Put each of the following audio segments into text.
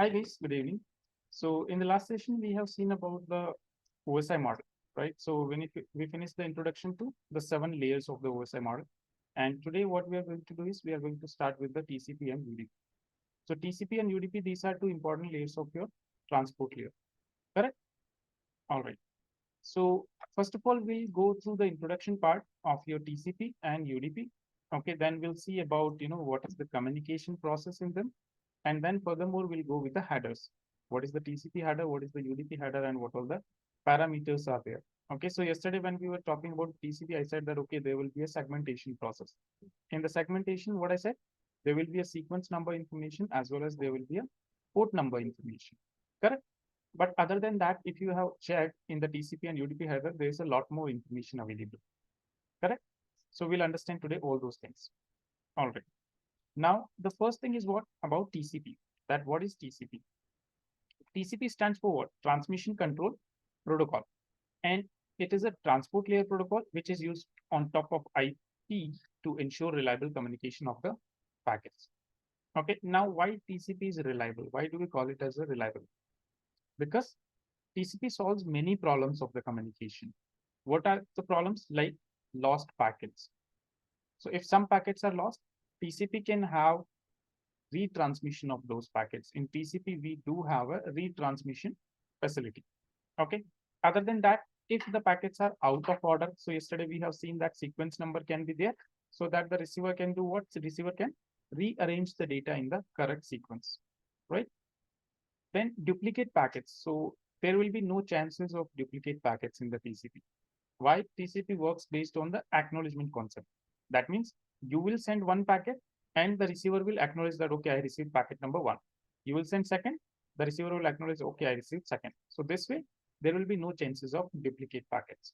Hi guys, good evening. So in the last session, we have seen about the OSI model, right? So when we finished the introduction to the 7 layers of the OSI model. And today what we are going to do is we are going to start with the TCP and UDP. So TCP and UDP, these are two important layers of your transport layer, correct? All right. So first of all, we'll go through the introduction part of your TCP and UDP. Okay, then we'll see about, what is the communication process in them. And then furthermore, we'll go with the headers. What is the TCP header? What is the UDP header? And what all the parameters are there? Okay, so yesterday when we were talking about TCP, I said that, okay, there will be a segmentation process. In the segmentation, what I said, there will be a sequence number information as well as there will be a port number information, correct? But other than that, if you have checked in the TCP and UDP header, there is a lot more information available, correct? So we'll understand today all those things. All right. Now, the first thing is what about TCP? That what is TCP? TCP stands for what? Transmission Control Protocol. And it is a transport layer protocol which is used on top of IP to ensure reliable communication of the packets. Okay, now why TCP is reliable? Why do we call it as a reliable? Because TCP solves many problems of the communication. What are the problems? Like lost packets. So if some packets are lost, TCP can have retransmission of those packets. In TCP, we do have a retransmission facility. Okay. Other than that, if the packets are out of order, so yesterday we have seen that sequence number can be there so that the receiver can do what? The receiver can rearrange the data in the correct sequence, right? Then duplicate packets. So there will be no chances of duplicate packets in the TCP. Why? TCP works based on the acknowledgement concept. That means you will send one packet and the receiver will acknowledge that, okay, I received packet number 1. You will send second, the receiver will acknowledge, okay, I received second. So this way, there will be no chances of duplicate packets.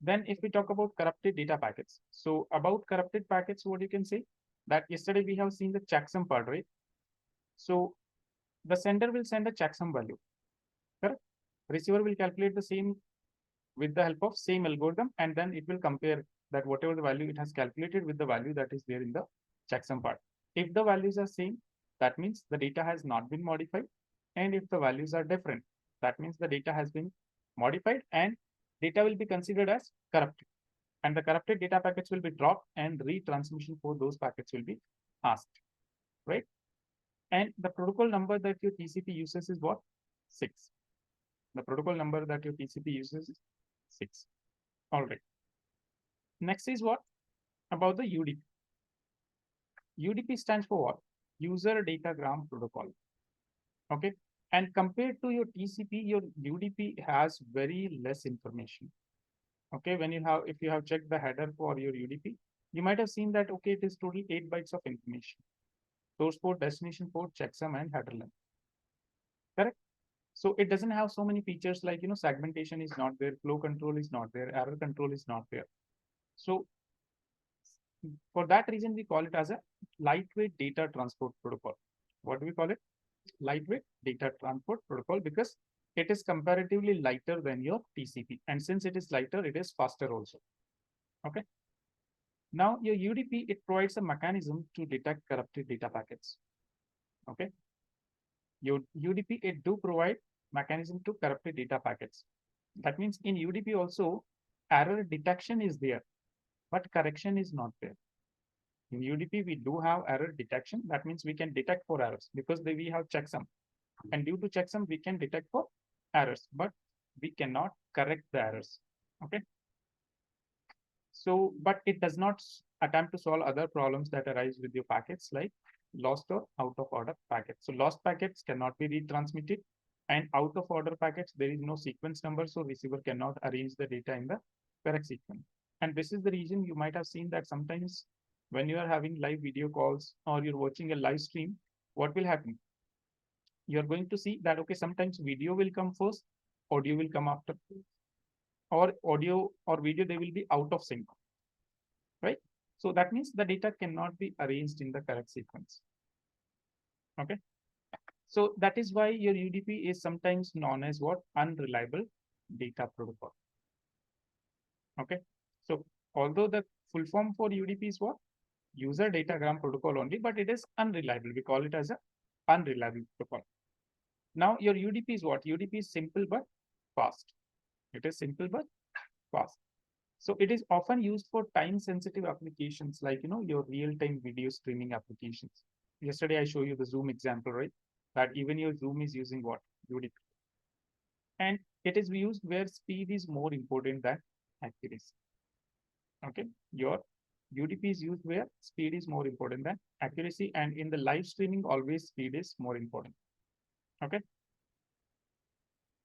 Then if we talk about corrupted data packets. So about corrupted packets, what you can say that yesterday we have seen the checksum part, right? So the sender will send a checksum value, correct? Receiver will calculate the same with the help of same algorithm, and then it will compare that whatever the value it has calculated with the value that is there in the checksum part. If the values are same, that means the data has not been modified. And if the values are different, that means the data has been modified and data will be considered as corrupted. And the corrupted data packets will be dropped and retransmission for those packets will be asked, right? And the protocol number that your TCP uses is what? 6. The protocol number that your TCP uses is 6. All right. Next is what? About the UDP. UDP stands for what? User Datagram Protocol. Okay. And compared to your TCP, your UDP has very less information. Okay. When you have, if you have checked the header for your UDP, you might have seen that, okay, it is total 8 bytes of information. Source port, destination port, checksum, and header length. Correct? So it doesn't have so many features like, segmentation is not there, flow control is not there, error control is not there. So for that reason, we call it as a lightweight data transport protocol. What do we call it? Lightweight data transport protocol because it is comparatively lighter than your TCP. And since it is lighter, it is faster also. Okay. Now your UDP, it provides a mechanism to detect corrupted data packets. Okay. Your UDP, it do provide mechanism to corrupted data packets. That means in UDP also error detection is there, but correction is not there. In UDP, we do have error detection. That means we can detect for errors because we have checksum. And due to checksum, we can detect for errors, but we cannot correct the errors. Okay. So, but it does not attempt to solve other problems that arise with your packets like lost or out of order packets. So lost packets cannot be retransmitted, and out of order packets, there is no sequence number. So receiver cannot arrange the data in the correct sequence. And this is the reason you might have seen that sometimes when you are having live video calls or you're watching a live stream, what will happen? You're going to see that, okay, sometimes video will come first, audio will come after, or audio or video, they will be out of sync, right? So that means the data cannot be arranged in the correct sequence. Okay. So that is why your UDP is sometimes known as what? Unreliable data protocol. Okay. So although the full form for UDP is what? User Datagram Protocol only, but it is unreliable. We call it as a unreliable protocol. Now your UDP is what? UDP is simple but fast. It is simple but fast. So it is often used for time sensitive applications like, your real time video streaming applications. Yesterday I showed you the Zoom example, right? That even your Zoom is using what? UDP. And it is used where speed is more important than accuracy. Okay, your UDP is used where speed is more important than accuracy, and in the live streaming, always speed is more important. Okay,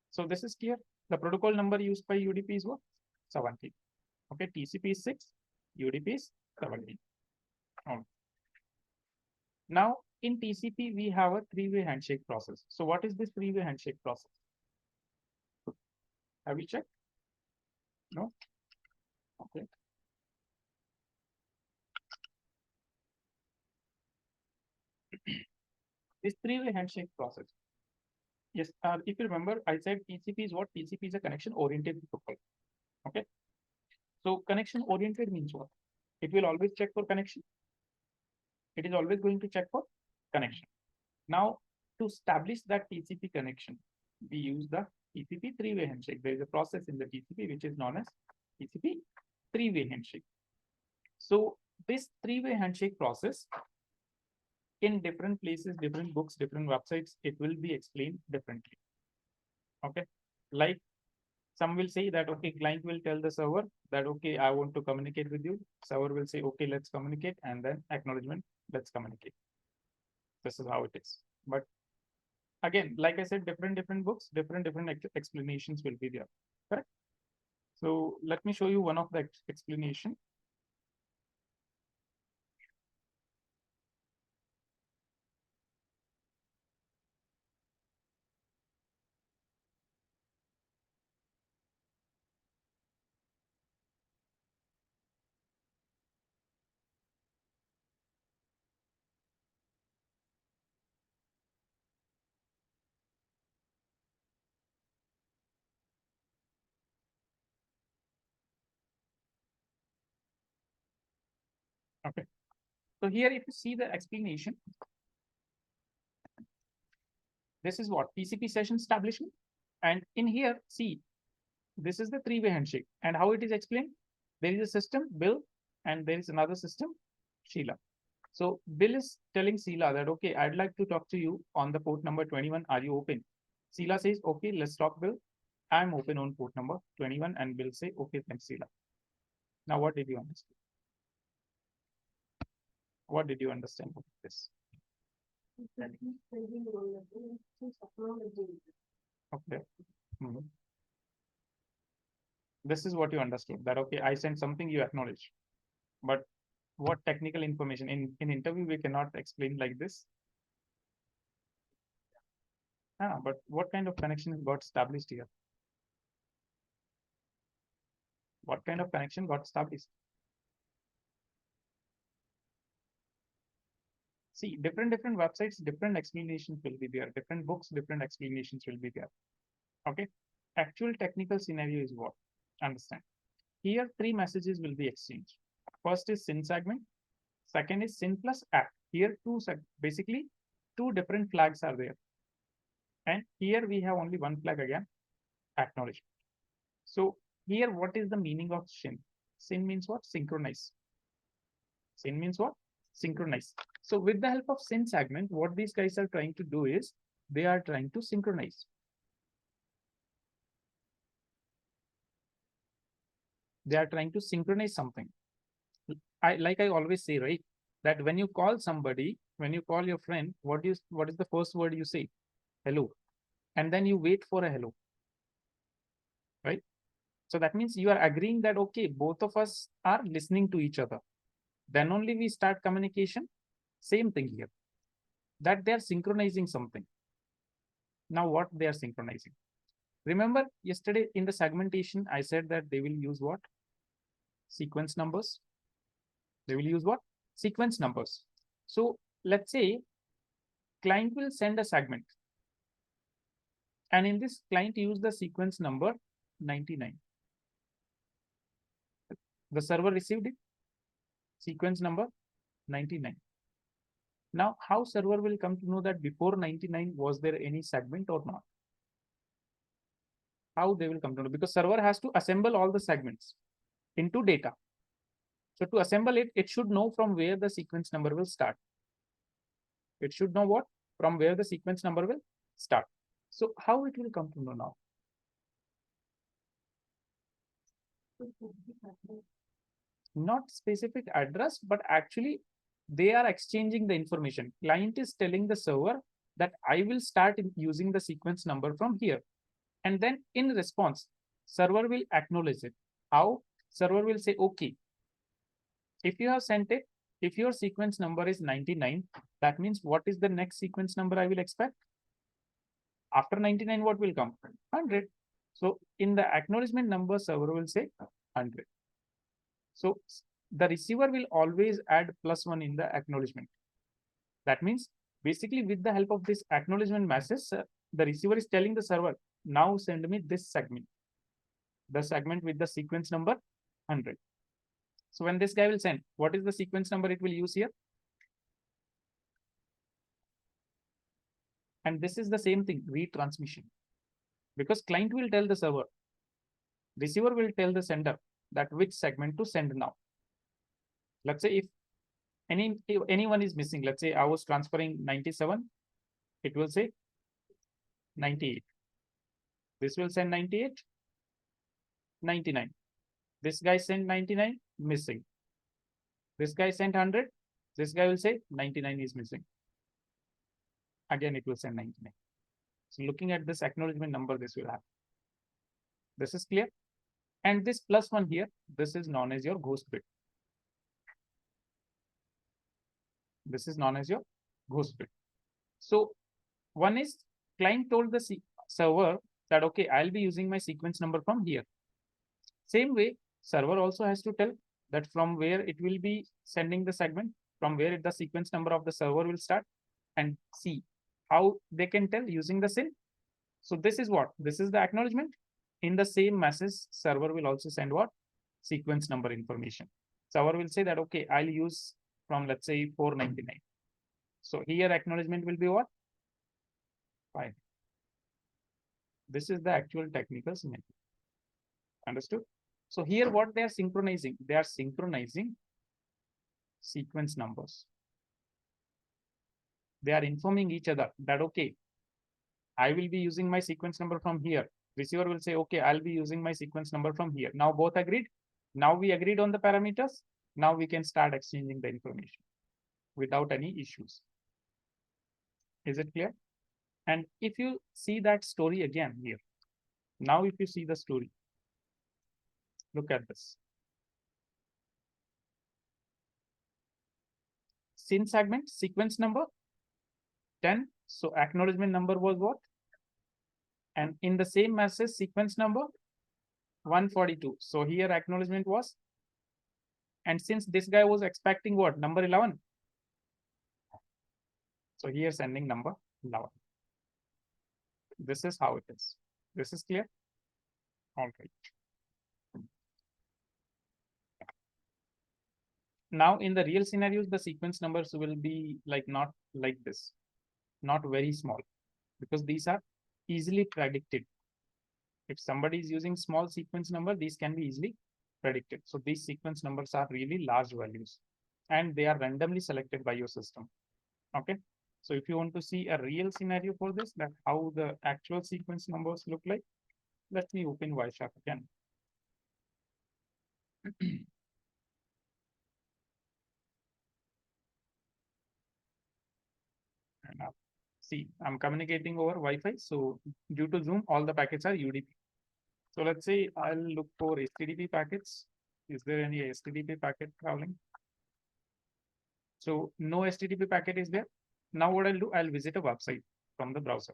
so this is clear. The protocol number used by UDP is what? 17. Okay, TCP is 6, UDP is 17. Now, in TCP, we have a three-way handshake process. So what is this three-way handshake process? Have you checked? No? Okay. This three-way handshake process. Yes, if you remember, I said TCP is what? TCP is a connection-oriented protocol. Okay. So connection-oriented means what? It will always check for connection. It is always going to check for connection. Now, to establish that TCP connection, we use the TCP three-way handshake. There is a process in the TCP which is known as TCP three-way handshake. So this three-way handshake process, in different places, different books, different websites, it will be explained differently. Okay, like some will say that, okay, client will tell the server that, okay, I want to communicate with you. Server will say, okay, let's communicate, and then acknowledgement, let's communicate. This is how it is. But again, like I said, different books, different explanations will be there. Correct. So let me show you one of the explanation. Okay. So here, if you see the explanation, this is what TCP session establishment. And in here, see, this is the three-way handshake. And how it is explained? There is a system, Bill, and there is another system, Sheila. So Bill is telling Sheila that, okay, I'd like to talk to you on the port number 21. Are you open? Sheila says, okay, let's talk, Bill. I'm open on port number 21. And Bill say, okay, thanks, Sheila. Now, what did you understand? What did you understand about this? Okay. Mm-hmm. This is what you understood, that, okay, I sent something, you acknowledge. But what technical information in interview we cannot explain like this. But what kind of connection got established here? What kind of connection got established? See, different websites, different explanations will be there. Different books, different explanations will be there. Okay. Actual technical scenario is what? Understand. Here, three messages will be exchanged. First is SYN segment. Second is SYN plus ACK. Here, basically, two different flags are there. And here we have only one flag again, acknowledgement. So here, what is the meaning of SYN? SYN means what? Synchronize. SYN means what? Synchronize. So with the help of SYN segment, what these guys are trying to do is they are trying to synchronize. They are trying to synchronize something. Like I always say, right? That when you call somebody, when you call your friend, what is the first word you say? Hello. And then you wait for a hello. Right? So that means you are agreeing that, okay, both of us are listening to each other. Then only we start communication. Same thing here. That they are synchronizing something. Now what they are synchronizing? Remember yesterday in the segmentation, I said that they will use what? Sequence numbers. They will use what? Sequence numbers. So let's say client will send a segment. And in this client use the sequence number 99. The server received it. Sequence number 99. Now, how server will come to know that before 99 was there any segment or not? How they will come to know? Because server has to assemble all the segments into data. So to assemble it, it should know from where the sequence number will start. It should know what? From where the sequence number will start. So how it will come to know now? Not specific address, but actually they are exchanging the information. Client is telling the server that I will start using the sequence number from here. And then in response, server will acknowledge it. How? Server will say, okay, if you have sent it, if your sequence number is 99, that means what is the next sequence number I will expect? After 99, what will come? 100. So in the acknowledgement number, server will say 100. So the receiver will always add +1 in the acknowledgement. That means basically with the help of this acknowledgement message, the receiver is telling the server, now send me this segment, the segment with the sequence number 100. So when this guy will send, what is the sequence number it will use here? And this is the same thing, retransmission. Because client will tell the server, receiver will tell the sender that which segment to send now. Let's say if anyone is missing, let's say I was transferring 97, it will say 98. This will send 98, 99. This guy sent 99, missing. This guy sent 100. This guy will say 99 is missing. Again, it will send 99. So looking at this acknowledgement number, this will happen. This is clear. And this +1 here, this is known as your ghost bit. This is known as your ghost bit. So one is client told the server that, okay, I'll be using my sequence number from here. Same way, server also has to tell that from where it will be sending the segment, from where the sequence number of the server will start, and see how they can tell using the SYN. So this is what? This is the acknowledgement. In the same message, server will also send what? Sequence number information. Server will say that, okay, I'll use from, let's say, 499. So here acknowledgement will be what? 5. This is the actual technical scenario. Understood? So here what they are synchronizing? They are synchronizing sequence numbers. They are informing each other that, okay, I will be using my sequence number from here. Receiver will say, okay, I'll be using my sequence number from here. Now both agreed. Now we agreed on the parameters. Now we can start exchanging the information without any issues. Is it clear? And if you see that story again here, now if you see the story, look at this. SYN segment, sequence number 10. So acknowledgement number was what? And in the same message, sequence number 142. So here acknowledgement was, and since this guy was expecting what? Number 11. So here sending number 11. This is how it is. This is clear? All right. Now in the real scenarios, the sequence numbers will be like not like this, not very small, because these are easily predicted. If somebody is using small sequence number, these can be easily predicted. So these sequence numbers are really large values and they are randomly selected by your system. Okay. So if you want to see a real scenario for this, that how the actual sequence numbers look like, let me open Wireshark again. And see, I'm communicating over Wi-Fi. So due to Zoom, all the packets are UDP. So let's say I'll look for HTTP packets. Is there any HTTP packet traveling? So no HTTP packet is there. Now what I'll do, I'll visit a website from the browser.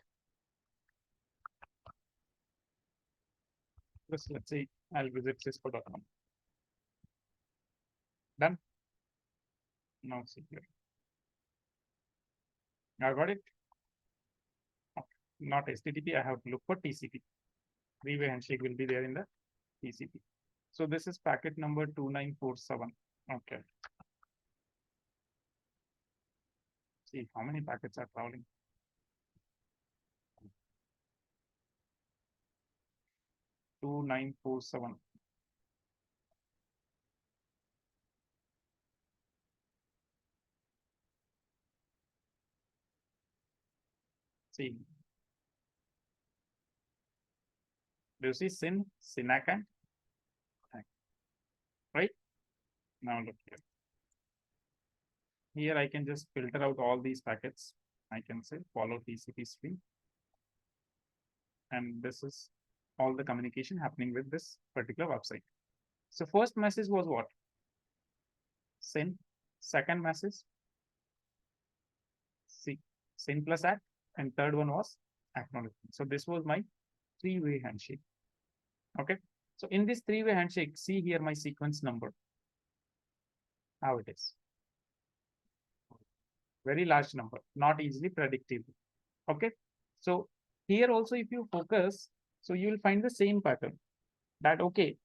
Let's say I'll visit cisco.com. Done. Now see here. I got it. Okay. Not HTTP. I have to look for TCP. Three-way handshake will be there in the TCP. So this is packet number 2947. Okay. See how many packets are traveling. Two 947. See, do you see sin, Sinacan? Right? Now look here. Here I can just filter out all these packets. I can say follow TCP stream. And this is all the communication happening with this particular website. So first message was what? Sin. Second message, sin plus act. And third one was acknowledgement. So this was my three-way handshake. Okay. So in this three-way handshake, see here my sequence number. How it is. Very large number, not easily predictable. Okay. So here also, if you focus, so you will find the same pattern that, okay,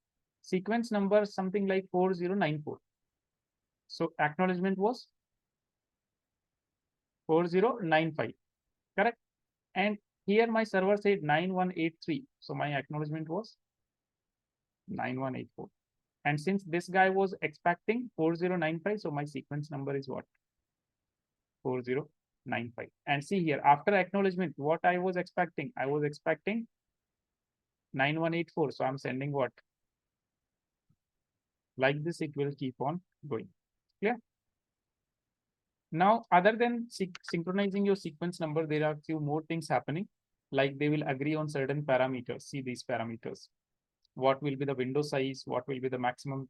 sequence number something like 4094. So acknowledgement was 4095, correct? And here my server said 9183. So my acknowledgement was 9184. And since this guy was expecting 4095, so my sequence number is what? 4095. And see here, after acknowledgement, what I was expecting? I was expecting 9184. So I'm sending what? Like this, it will keep on going. Clear? Now, other than synchronizing your sequence number, there are few more things happening. Like they will agree on certain parameters. See these parameters. What will be the window size? What will be the maximum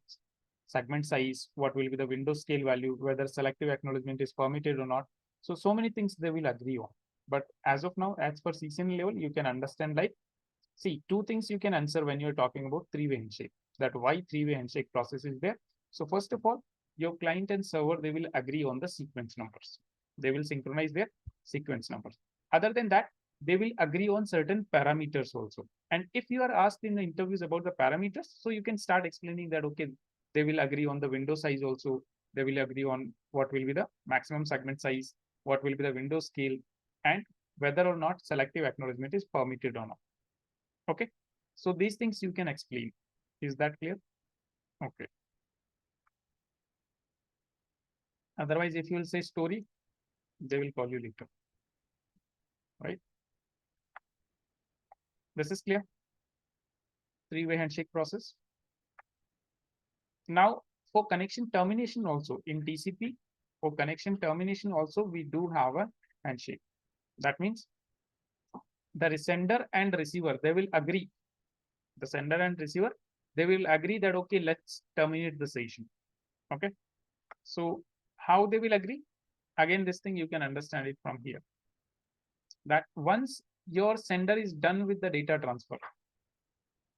segment size? What will be the window scale value? Whether selective acknowledgement is permitted or not. So many things they will agree on. But as of now, as per CCN level, you can understand like, see, two things you can answer when you're talking about three-way handshake. That why three-way handshake process is there. So first of all, your client and server, they will agree on the sequence numbers. They will synchronize their sequence numbers. Other than that, they will agree on certain parameters also. And if you are asked in the interviews about the parameters, so you can start explaining that, okay, they will agree on the window size also. They will agree on what will be the maximum segment size, what will be the window scale, and whether or not selective acknowledgement is permitted or not. Okay. So these things you can explain. Is that clear? Okay. Otherwise, if you will say story, they will call you later. Right? This is clear. Three-way handshake process. Now, for connection termination also in TCP, for connection termination also, we do have a handshake. That means the sender and receiver, they will agree. The sender and receiver, they will agree that, okay, let's terminate the session. Okay. So how they will agree? Again, this thing you can understand it from here. That once your sender is done with the data transfer,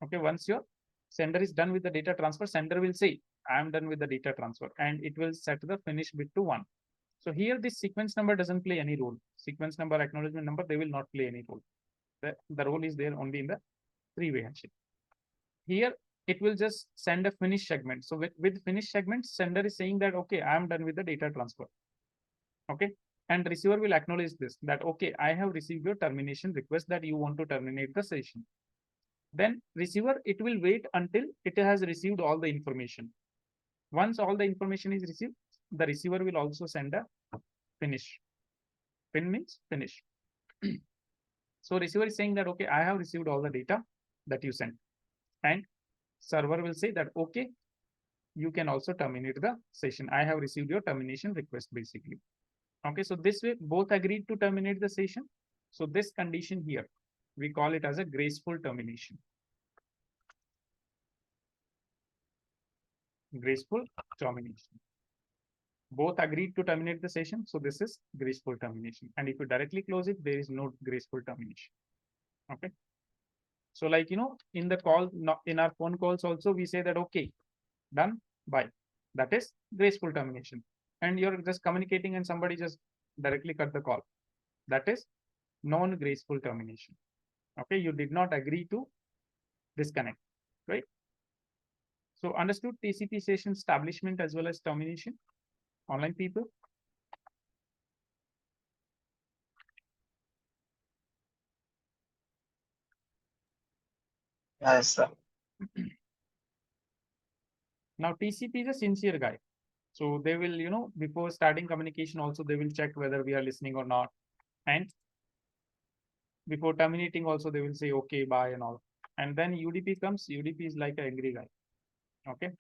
okay, once your sender is done with the data transfer, sender will say, I am done with the data transfer, and it will set the finish bit to 1. So here this sequence number doesn't play any role. Sequence number, acknowledgement number, they will not play any role. The role is there only in the three-way handshake. Here it will just send a finish segment. So with finish segment, sender is saying that, okay, I am done with the data transfer. Okay. And receiver will acknowledge this, that, okay, I have received your termination request that you want to terminate the session. Then receiver, it will wait until it has received all the information. Once all the information is received, the receiver will also send a finish. Fin means finish. So receiver is saying that, okay, I have received all the data that you sent. And server will say that, okay, you can also terminate the session. I have received your termination request basically. Okay, so this way both agreed to terminate the session. So this condition here, we call it as a graceful termination. Graceful termination. Both agreed to terminate the session. So this is graceful termination. And if you directly close it, there is no graceful termination. Okay. So like, in the call, in our phone calls also, we say that, okay, done, bye. That is graceful termination. And you're just communicating and somebody just directly cut the call. That is non-graceful termination. Okay, you did not agree to disconnect, right? So understood TCP session establishment as well as termination, online people? Yes, sir. Now TCP is a sincere guy. So they will, before starting communication also, they will check whether we are listening or not. And before terminating also, they will say, okay, bye and all. And then UDP comes, UDP is like an angry guy. Okay.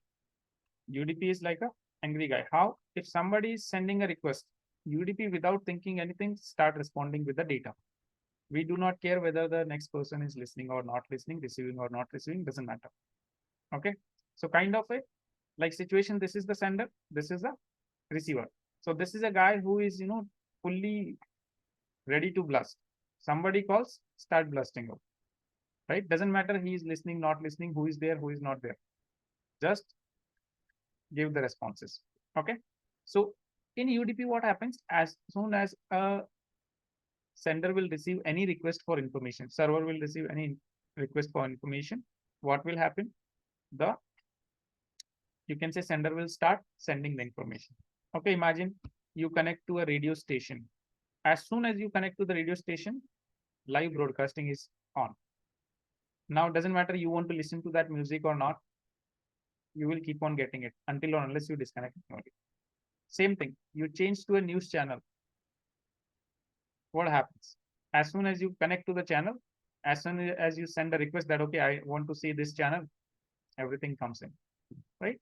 UDP is like a angry guy. How? If somebody is sending a request, UDP without thinking anything, start responding with the data. We do not care whether the next person is listening or not listening, receiving or not receiving, doesn't matter. Okay. So kind of a like situation, this is the sender, this is the receiver. So this is a guy who is, fully ready to blast. Somebody calls, start blasting out. Right? Doesn't matter he is listening, not listening, who is there, who is not there. Just give the responses. Okay. So in UDP, what happens as soon as a sender will receive any request for information, server will receive any request for information, what will happen? The you can say sender will start sending the information. Okay, imagine you connect to a radio station. As soon as you connect to the radio station, live broadcasting is on. Now, it doesn't matter you want to listen to that music or not, you will keep on getting it until or unless you disconnect it. Same thing, you change to a news channel. What happens? As soon as you connect to the channel, as soon as you send a request that, okay, I want to see this channel, everything comes in, right?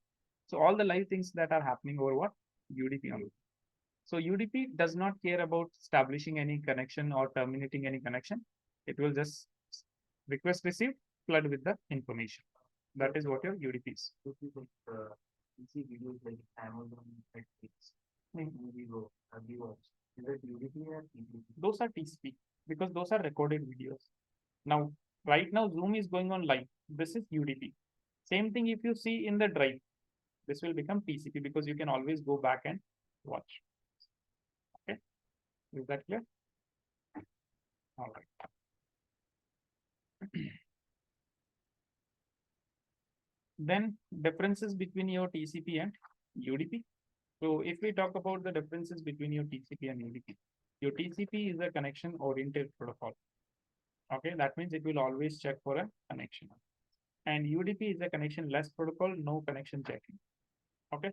So all the live things that are happening over what? UDP only. So UDP does not care about establishing any connection or terminating any connection. It will just request received, flood with the information. That is what your UDP is. You see videos like Amazon, Netflix, Vivo, is that UDP or TCP? Those are TCP because those are recorded videos. Now, right now, Zoom is going on live. This is UDP. Same thing if you see in the drive, this will become TCP because you can always go back and watch. Okay, is that clear? All right. Then differences between your TCP and UDP. So if we talk about the differences between your TCP and UDP, your TCP is a connection oriented protocol. Okay, that means it will always check for a connection. And UDP is a connection less protocol, no connection checking. Okay,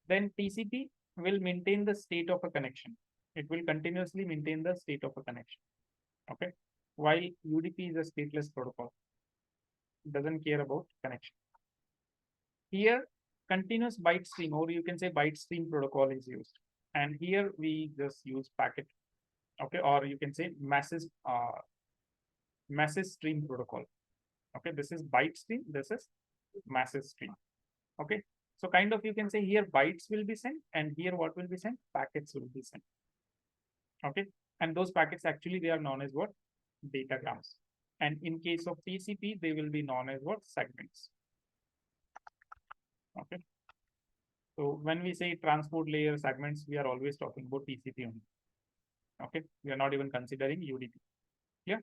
then TCP will maintain the state of a connection. It will continuously maintain the state of a connection. Okay, while UDP is a stateless protocol, it doesn't care about connection. Here, continuous byte stream, or you can say byte stream protocol is used. And here we just use packet, okay, or you can say message stream protocol. Okay, this is byte stream, this is message stream. Okay, so kind of you can say here bytes will be sent, and here what will be sent? Packets will be sent. Okay, and those packets actually they are known as what? Datagrams. And in case of TCP, they will be known as what? Segments. Okay. So when we say transport layer segments, we are always talking about TCP only. Okay, we are not even considering UDP. Yeah.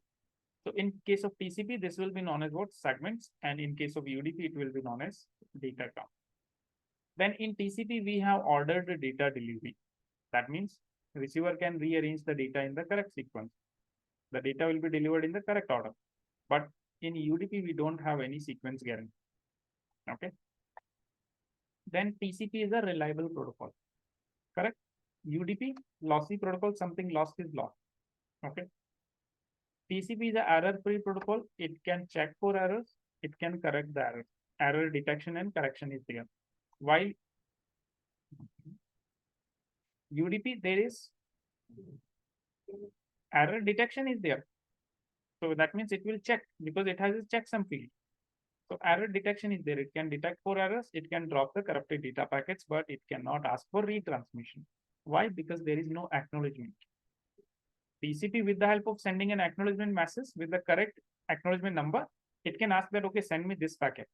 So in case of TCP, this will be known as what? Segments, and in case of UDP, it will be known as datagram. Then in TCP, we have ordered data delivery. That means receiver can rearrange the data in the correct sequence. The data will be delivered in the correct order. But in UDP, we don't have any sequence guarantee. Okay. Then TCP is a reliable protocol. Correct? UDP, lossy protocol, something lost is lost. Okay. TCP is an error-free protocol. It can check for errors. It can correct the errors. Error detection and correction is there. While UDP, there is error detection is there. So that means it will check because it has a checksum field. So error detection is there. It can detect for errors. It can drop the corrupted data packets, but it cannot ask for retransmission. Why? Because there is no acknowledgement. TCP, with the help of sending an acknowledgement message with the correct acknowledgement number, it can ask that, okay, send me this packet,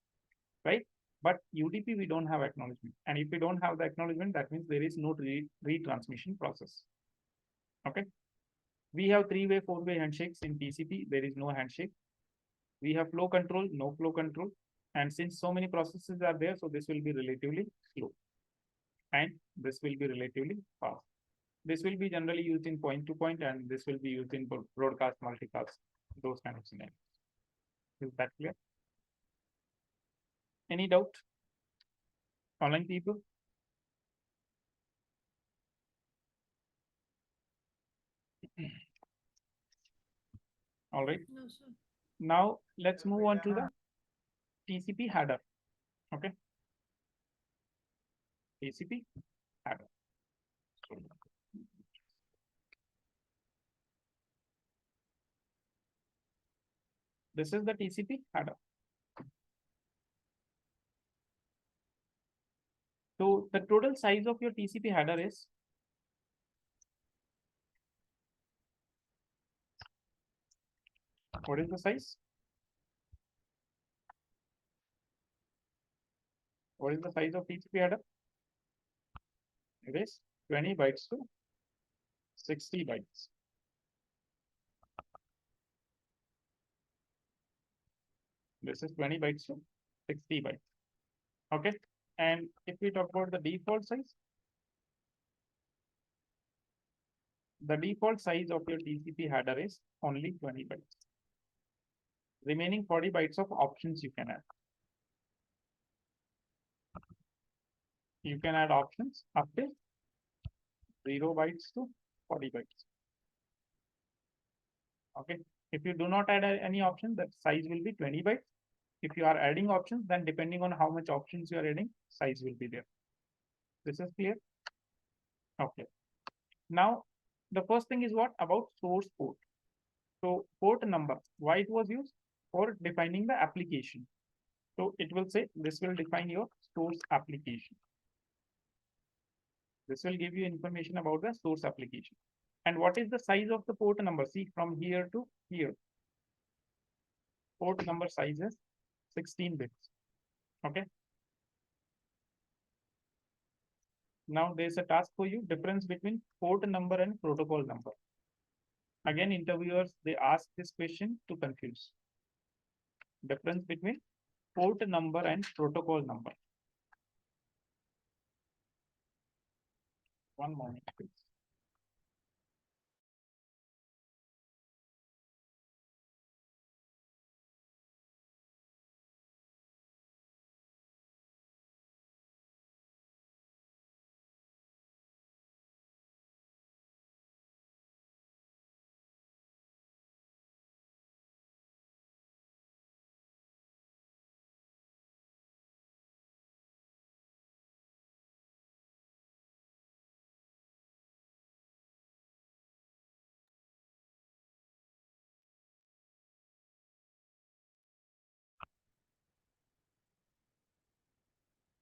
right? But UDP, we don't have acknowledgement. And if we don't have the acknowledgement, that means there is no retransmission process. Okay. We have three-way, four-way handshakes in TCP. There is no handshake. We have flow control, no flow control. And since so many processes are there, so this will be relatively slow. And this will be relatively fast. This will be generally used in point-to-point, and this will be used in broadcast, multicast, those kind of scenarios. Is that clear? Any doubt? Online people? All right. No, sir. Now let's move on to the TCP header. Okay. TCP header. This is the TCP header. So the total size of your TCP header is what is the size? What is the size of TCP header? It is 20 bytes to 60 bytes. This is 20 bytes to 60 bytes. Okay. And if we talk about the default size, the default size of your TCP header is only 20 bytes. Remaining 40 bytes of options you can add. You can add options up to 0 bytes to 40 bytes. Okay. If you do not add any option, that size will be 20 bytes. If you are adding options, then depending on how much options you are adding, size will be there. This is clear? Okay. Now, the first thing is what about source port? So port number, why it was used? For defining the application. So it will say this will define your source application. This will give you information about the source application. And what is the size of the port number? See, from here to here. Port number size is 16 bits. Okay. Now there's a task for you, difference between port number and protocol number. Again, interviewers, they ask this question to confuse. Difference between port number and protocol number. One moment, please.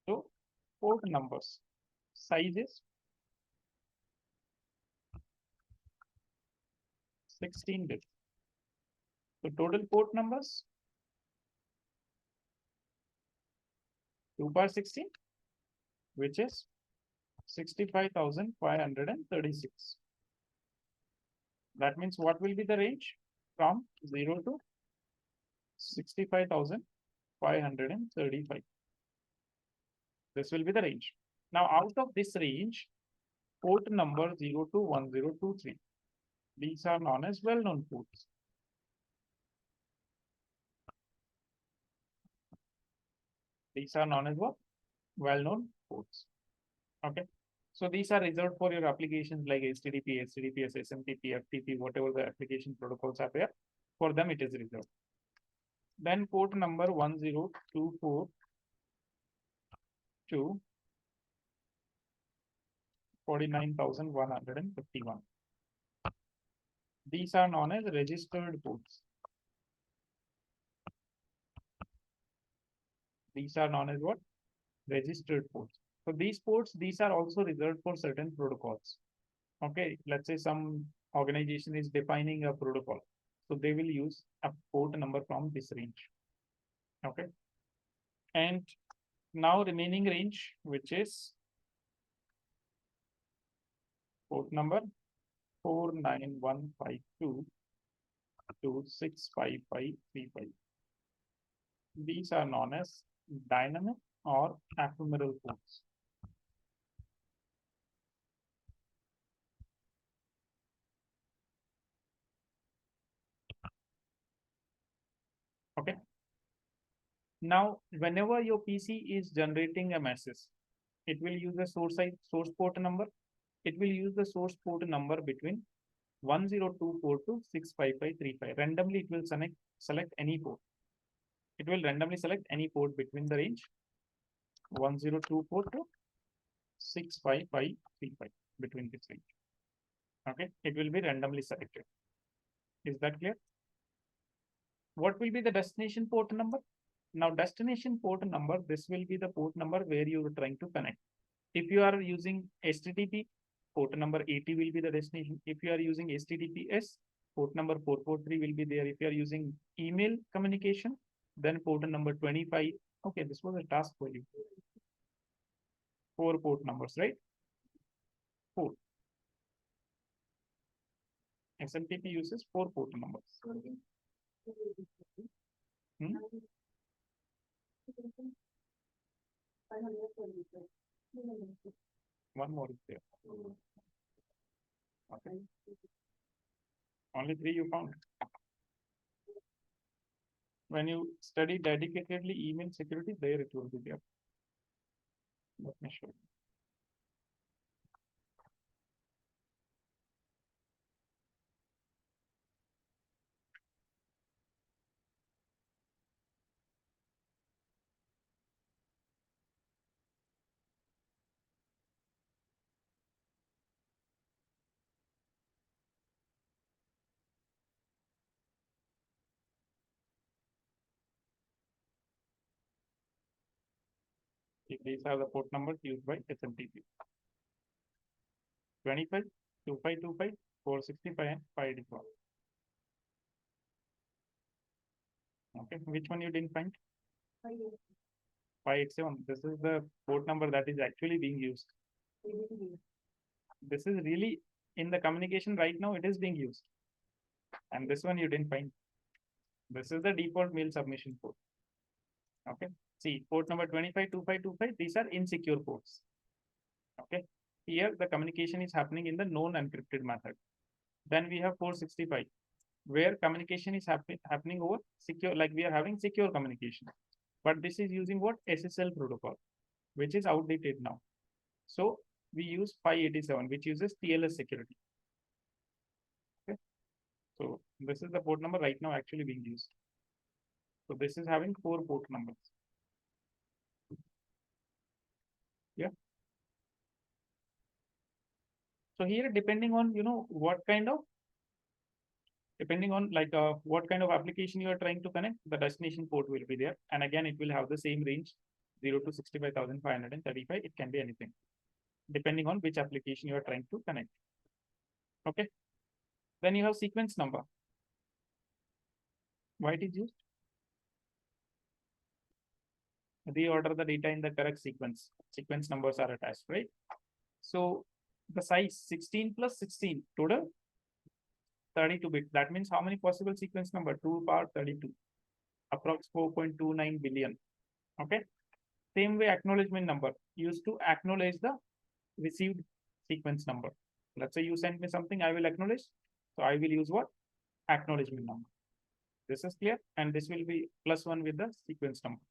So port numbers, size is 16 bits. So total port numbers 2 bar 16, which is 65,536. That means what will be the range from 0 to 65,535. This will be the range. Now, out of this range, port number 0 to 1023. These are known as well-known ports. These are known as what? Well-known ports. Okay. So these are reserved for your applications like HTTP, HTTPS, SMTP, FTP, whatever the application protocols are there. For them, it is reserved. Then port number 1024 to 49,151. These are known as registered ports. These are known as what? Registered ports. So these ports, these are also reserved for certain protocols. Okay, let's say some organization is defining a protocol. So they will use a port number from this range. Okay. And now remaining range, which is port number 49152 to 65535. These are known as dynamic or ephemeral ports. Okay. Now, whenever your PC is generating a message, it will use the source port number. It will use the source port number between 102.4 to 655.35. Randomly, it will select any port. It will randomly select any port between the range 102.4 to 655.35, between this range. Okay, it will be randomly selected. Is that clear? What will be the destination port number? Now, destination port number, this will be the port number where you are trying to connect. If you are using HTTP, port number 80 will be the destination. If you are using HTTPS, port number 443 will be there. If you are using email communication, then port number 25. Okay, this was a task for you. 4 port numbers, right? 4. XMPP uses 4 port numbers. Hmm? One more is there. Okay. Only 3 you found. When you study dedicatedly email security, there it will be there. Let me show you. These are the port numbers used by SMTP. 25, 2525, 465, and 584. Okay, which one you didn't find? 587. This is the port number that is actually being used. This is really in the communication right now, it is being used. And this one you didn't find. This is the default mail submission port. Okay, see, port number 252525, these are insecure ports. Okay, here the communication is happening in the known encrypted method. Then we have 465, where communication is happening over secure, like we are having secure communication. But this is using what? SSL protocol, which is outdated now. So we use 587, which uses TLS security. Okay, so this is the port number right now actually being used. So this is having 4 port numbers. Yeah. So here, depending on what kind of, depending on like what kind of application you are trying to connect, the destination port will be there. And again, it will have the same range, 0 to 65,535. It can be anything, depending on which application you are trying to connect. Okay. Then you have sequence number. Why it is used? Reorder the data in the correct sequence. Sequence numbers are attached, right? So the size 16 plus 16 total 32 bit. That means how many possible sequence number? 2 power 32, approx 4.29 billion. Okay. Same way, acknowledgement number used to acknowledge the received sequence number. Let's say you send me something, I will acknowledge. So I will use what? Acknowledgement number. This is clear, and this will be +1 with the sequence number.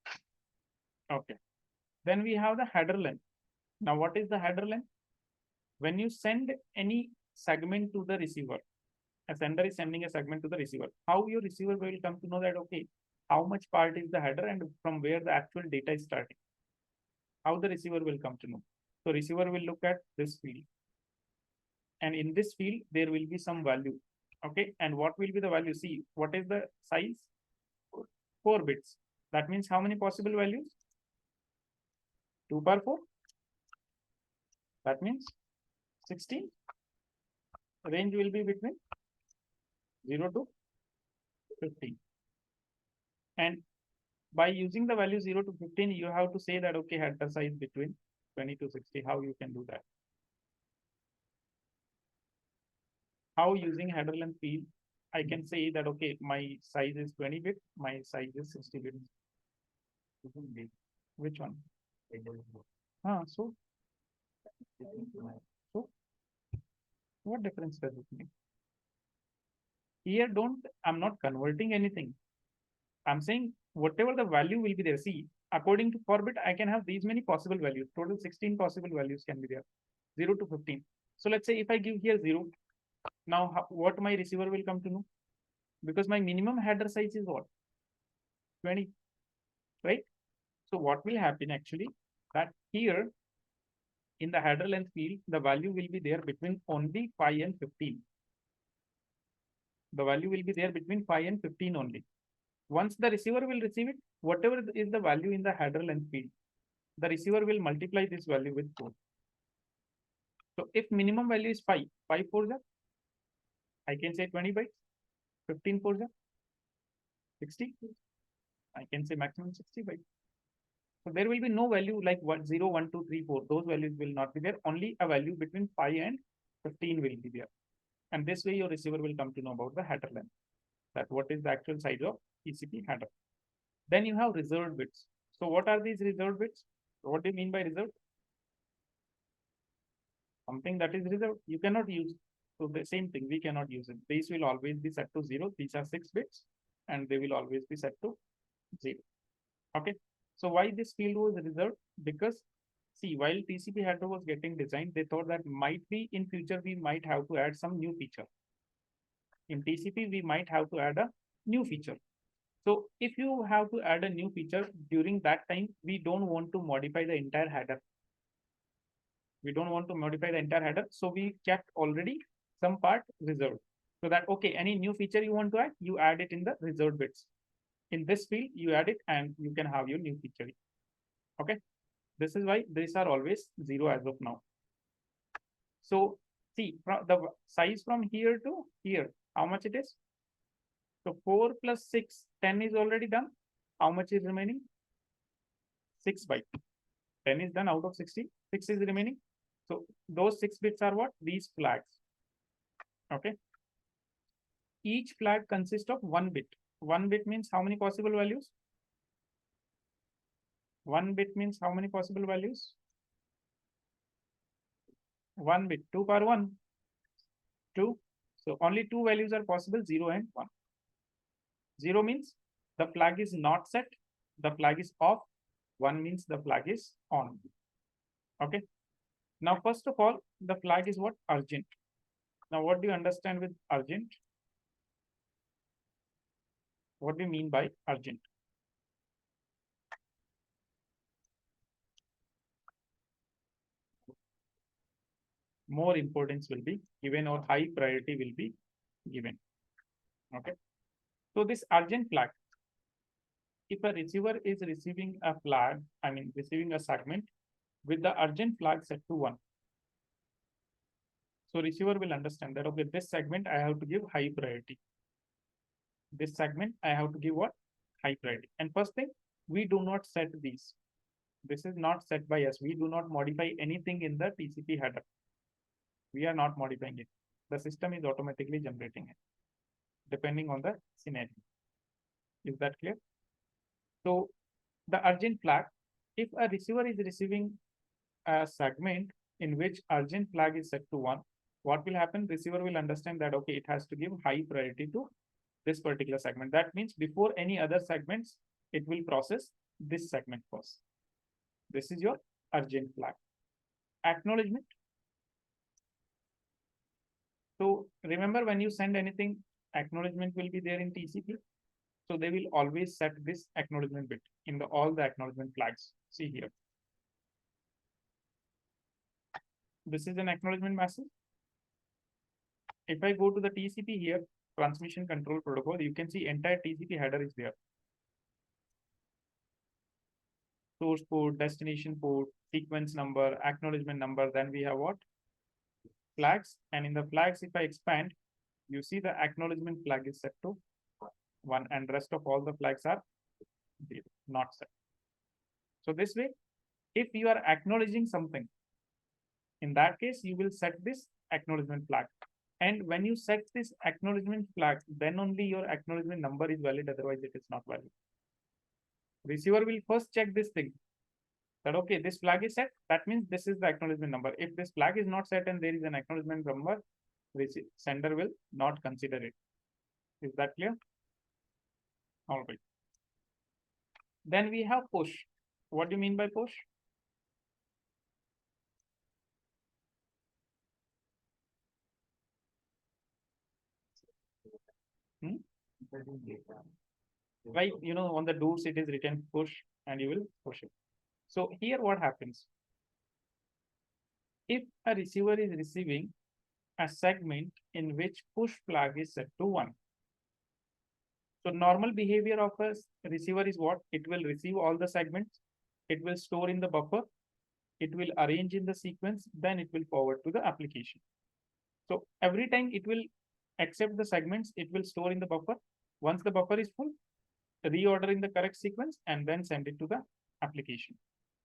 Okay. Then we have the header length. Now, what is the header length? When you send any segment to the receiver, a sender is sending a segment to the receiver. How your receiver will come to know that, okay, how much part is the header and from where the actual data is starting? How the receiver will come to know? So receiver will look at this field. And in this field, there will be some value. Okay. And what will be the value? See, what is the size? 4 bits. That means how many possible values? 2 power 4. That means 16. Range will be between 0 to 15. And by using the value 0 to 15, you have to say that, okay, header size between 20 to 60. How you can do that? How using header length field, I can say that, okay, my size is 20 bit, my size is 60 bit. Which one? So what difference does it make? Here, I'm not converting anything. I'm saying whatever the value will be there. See, according to for bit, I can have these many possible values. Total 16 possible values can be there, 0 to 15. So let's say if I give here 0, now what my receiver will come to know? Because my minimum header size is what? 20, right? So what will happen actually, that here in the header length field, the value will be there between only 5 and 15. The value will be there between 5 and 15 only. Once the receiver will receive it, whatever is the value in the header length field, the receiver will multiply this value with 4. So if minimum value is 5, 5 4 the, I can say 20 bytes, 15 4 the, 60, I can say maximum 60 bytes. So there will be no value like 1, 0, 1, 2, 3, 4. Those values will not be there. Only a value between 5 and 15 will be there. And this way your receiver will come to know about the header length, that what is the actual size of TCP header. Then you have reserved bits. So what are these reserved bits? What do you mean by reserved? Something that is reserved, you cannot use. So the same thing, we cannot use it. These will always be set to 0. These are 6 bits and they will always be set to 0. Okay. So why this field was reserved? Because see, while TCP header was getting designed, they thought that might be in future we might have to add some new feature. In TCP, we might have to add a new feature. So if you have to add a new feature during that time, we don't want to modify the entire header. We don't want to modify the entire header. So we kept already some part reserved. So that, okay, any new feature you want to add, you add it in the reserved bits. In this field, you add it and you can have your new feature. Okay. This is why these are always 0 as of now. So see, the size from here to here, how much it is? So 4 plus 6, 10 is already done. How much is remaining? 6 bytes. 10 is done out of 60. 6 is remaining. So those 6 bits are what? These flags. Okay. Each flag consists of 1 bit. 1 bit means how many possible values? 1 bit means how many possible values? 1 bit. 2 power 1. 2. So only 2 values are possible, 0 and 1. 0 means the flag is not set, the flag is off. 1 means the flag is on. Okay. Now, first of all, the flag is what? Urgent. Now, what do you understand with urgent? What do you mean by urgent? More importance will be given or high priority will be given. Okay. So this urgent flag, if a receiver is receiving a flag, I mean receiving a segment with the urgent flag set to 1. So receiver will understand that, okay, this segment I have to give high priority. This segment I have to give what? High priority. And first thing, we do not set these. This is not set by us. We do not modify anything in the TCP header. We are not modifying it. The system is automatically generating it, depending on the scenario. Is that clear? So the urgent flag, if a receiver is receiving a segment in which urgent flag is set to 1, what will happen? Receiver will understand that, okay, it has to give high priority to this particular segment. That means before any other segments, it will process this segment first. This is your urgent flag. Acknowledgement. So remember, when you send anything, acknowledgement will be there in TCP. So they will always set this acknowledgement bit in all the acknowledgement flags. See here. This is an acknowledgement message. If I go to the TCP here, transmission control protocol, you can see entire TCP header is there. Source port, destination port, sequence number, acknowledgement number. Then we have what? Flags. And in the flags, if I expand, you see the acknowledgement flag is set to 1 and rest of all the flags are 0, not set. So this way, if you are acknowledging something, in that case, you will set this acknowledgement flag. And when you set this acknowledgement flag, then only your acknowledgement number is valid, otherwise it is not valid. Receiver will first check this thing, that okay, this flag is set, that means this is the acknowledgement number. If this flag is not set and there is an acknowledgement number, sender will not consider it. Is that clear? All right. Then we have push. What do you mean by push? Hmm? Right, on the doors it is written push and you will push it. So here what happens? If a receiver is receiving a segment in which push flag is set to 1. So normal behavior of a receiver is what? It will receive all the segments, it will store in the buffer, it will arrange in the sequence, then it will forward to the application. So every time it will accept the segments, it will store in the buffer. Once the buffer is full, reorder in the correct sequence and then send it to the application.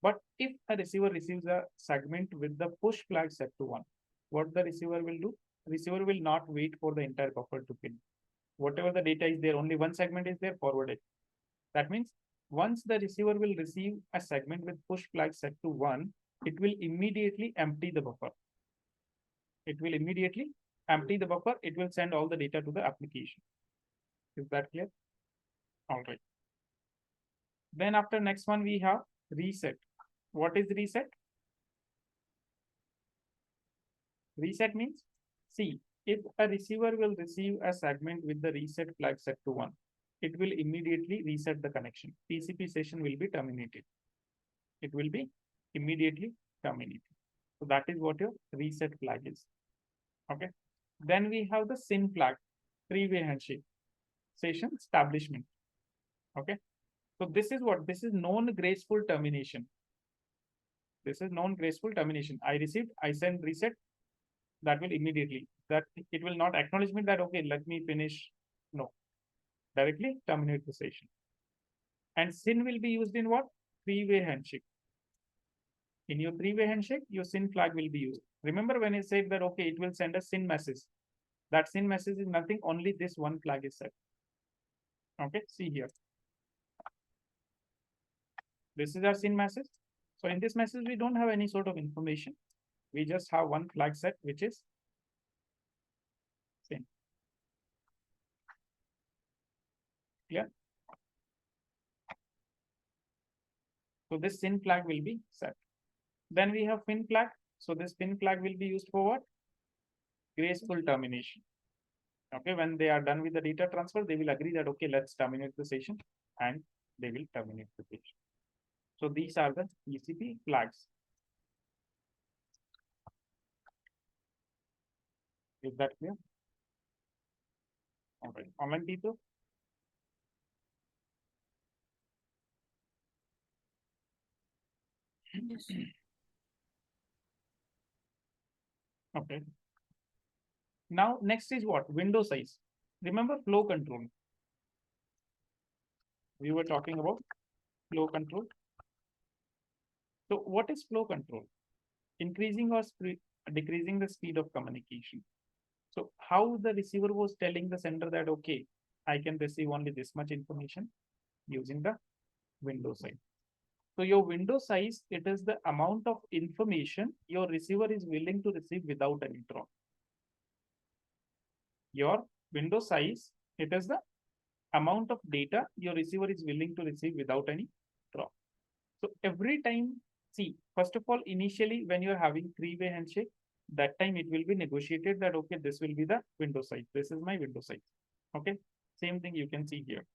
But if a receiver receives a segment with the push flag set to 1, what the receiver will do? Receiver will not wait for the entire buffer to fill. Whatever the data is there, only one segment is there, forward it. That means once the receiver will receive a segment with push flag set to 1, it will immediately empty the buffer. It will immediately empty the buffer. It will send all the data to the application. Is that clear? All right. Then after next one, we have reset. What is reset? Reset means, see, if a receiver will receive a segment with the reset flag set to 1, it will immediately reset the connection. TCP session will be terminated. It will be immediately terminated. So that is what your reset flag is. Okay. Then we have the SYN flag, three-way handshake, session establishment. Okay. So this is what? This is non-graceful termination. This is non-graceful termination. I received, I send reset, that will immediately, that it will not acknowledge me that, okay, let me finish. No, directly terminate the session. And SYN will be used in what? Three-way handshake. In your three-way handshake, your SYN flag will be used. Remember when I said that, okay, it will send a SYN message. That SYN message is nothing, only this one flag is set. Okay, see here. This is our SYN message. So in this message, we don't have any sort of information. We just have one flag set, which is SYN. Clear? So this SYN flag will be set. Then we have FIN flag. So this FIN flag will be used for what? Graceful termination. Okay, when they are done with the data transfer, they will agree that, okay, let's terminate the session, and they will terminate the session. So these are the TCP flags. Is that clear? All right, online people. Yes. Okay. Now next is what? Window size. Remember flow control. We were talking about flow control. So what is flow control? Increasing or decreasing the speed of communication. So how the receiver was telling the sender that, okay, I can receive only this much information using the window size. So your window size, it is the amount of information your receiver is willing to receive without any drop. Your window size, it is the amount of data your receiver is willing to receive without any drop. So every time, see, first of all, initially when you're having three-way handshake, that time it will be negotiated that, okay, this will be the window size. This is my window size. Okay. Same thing you can see here.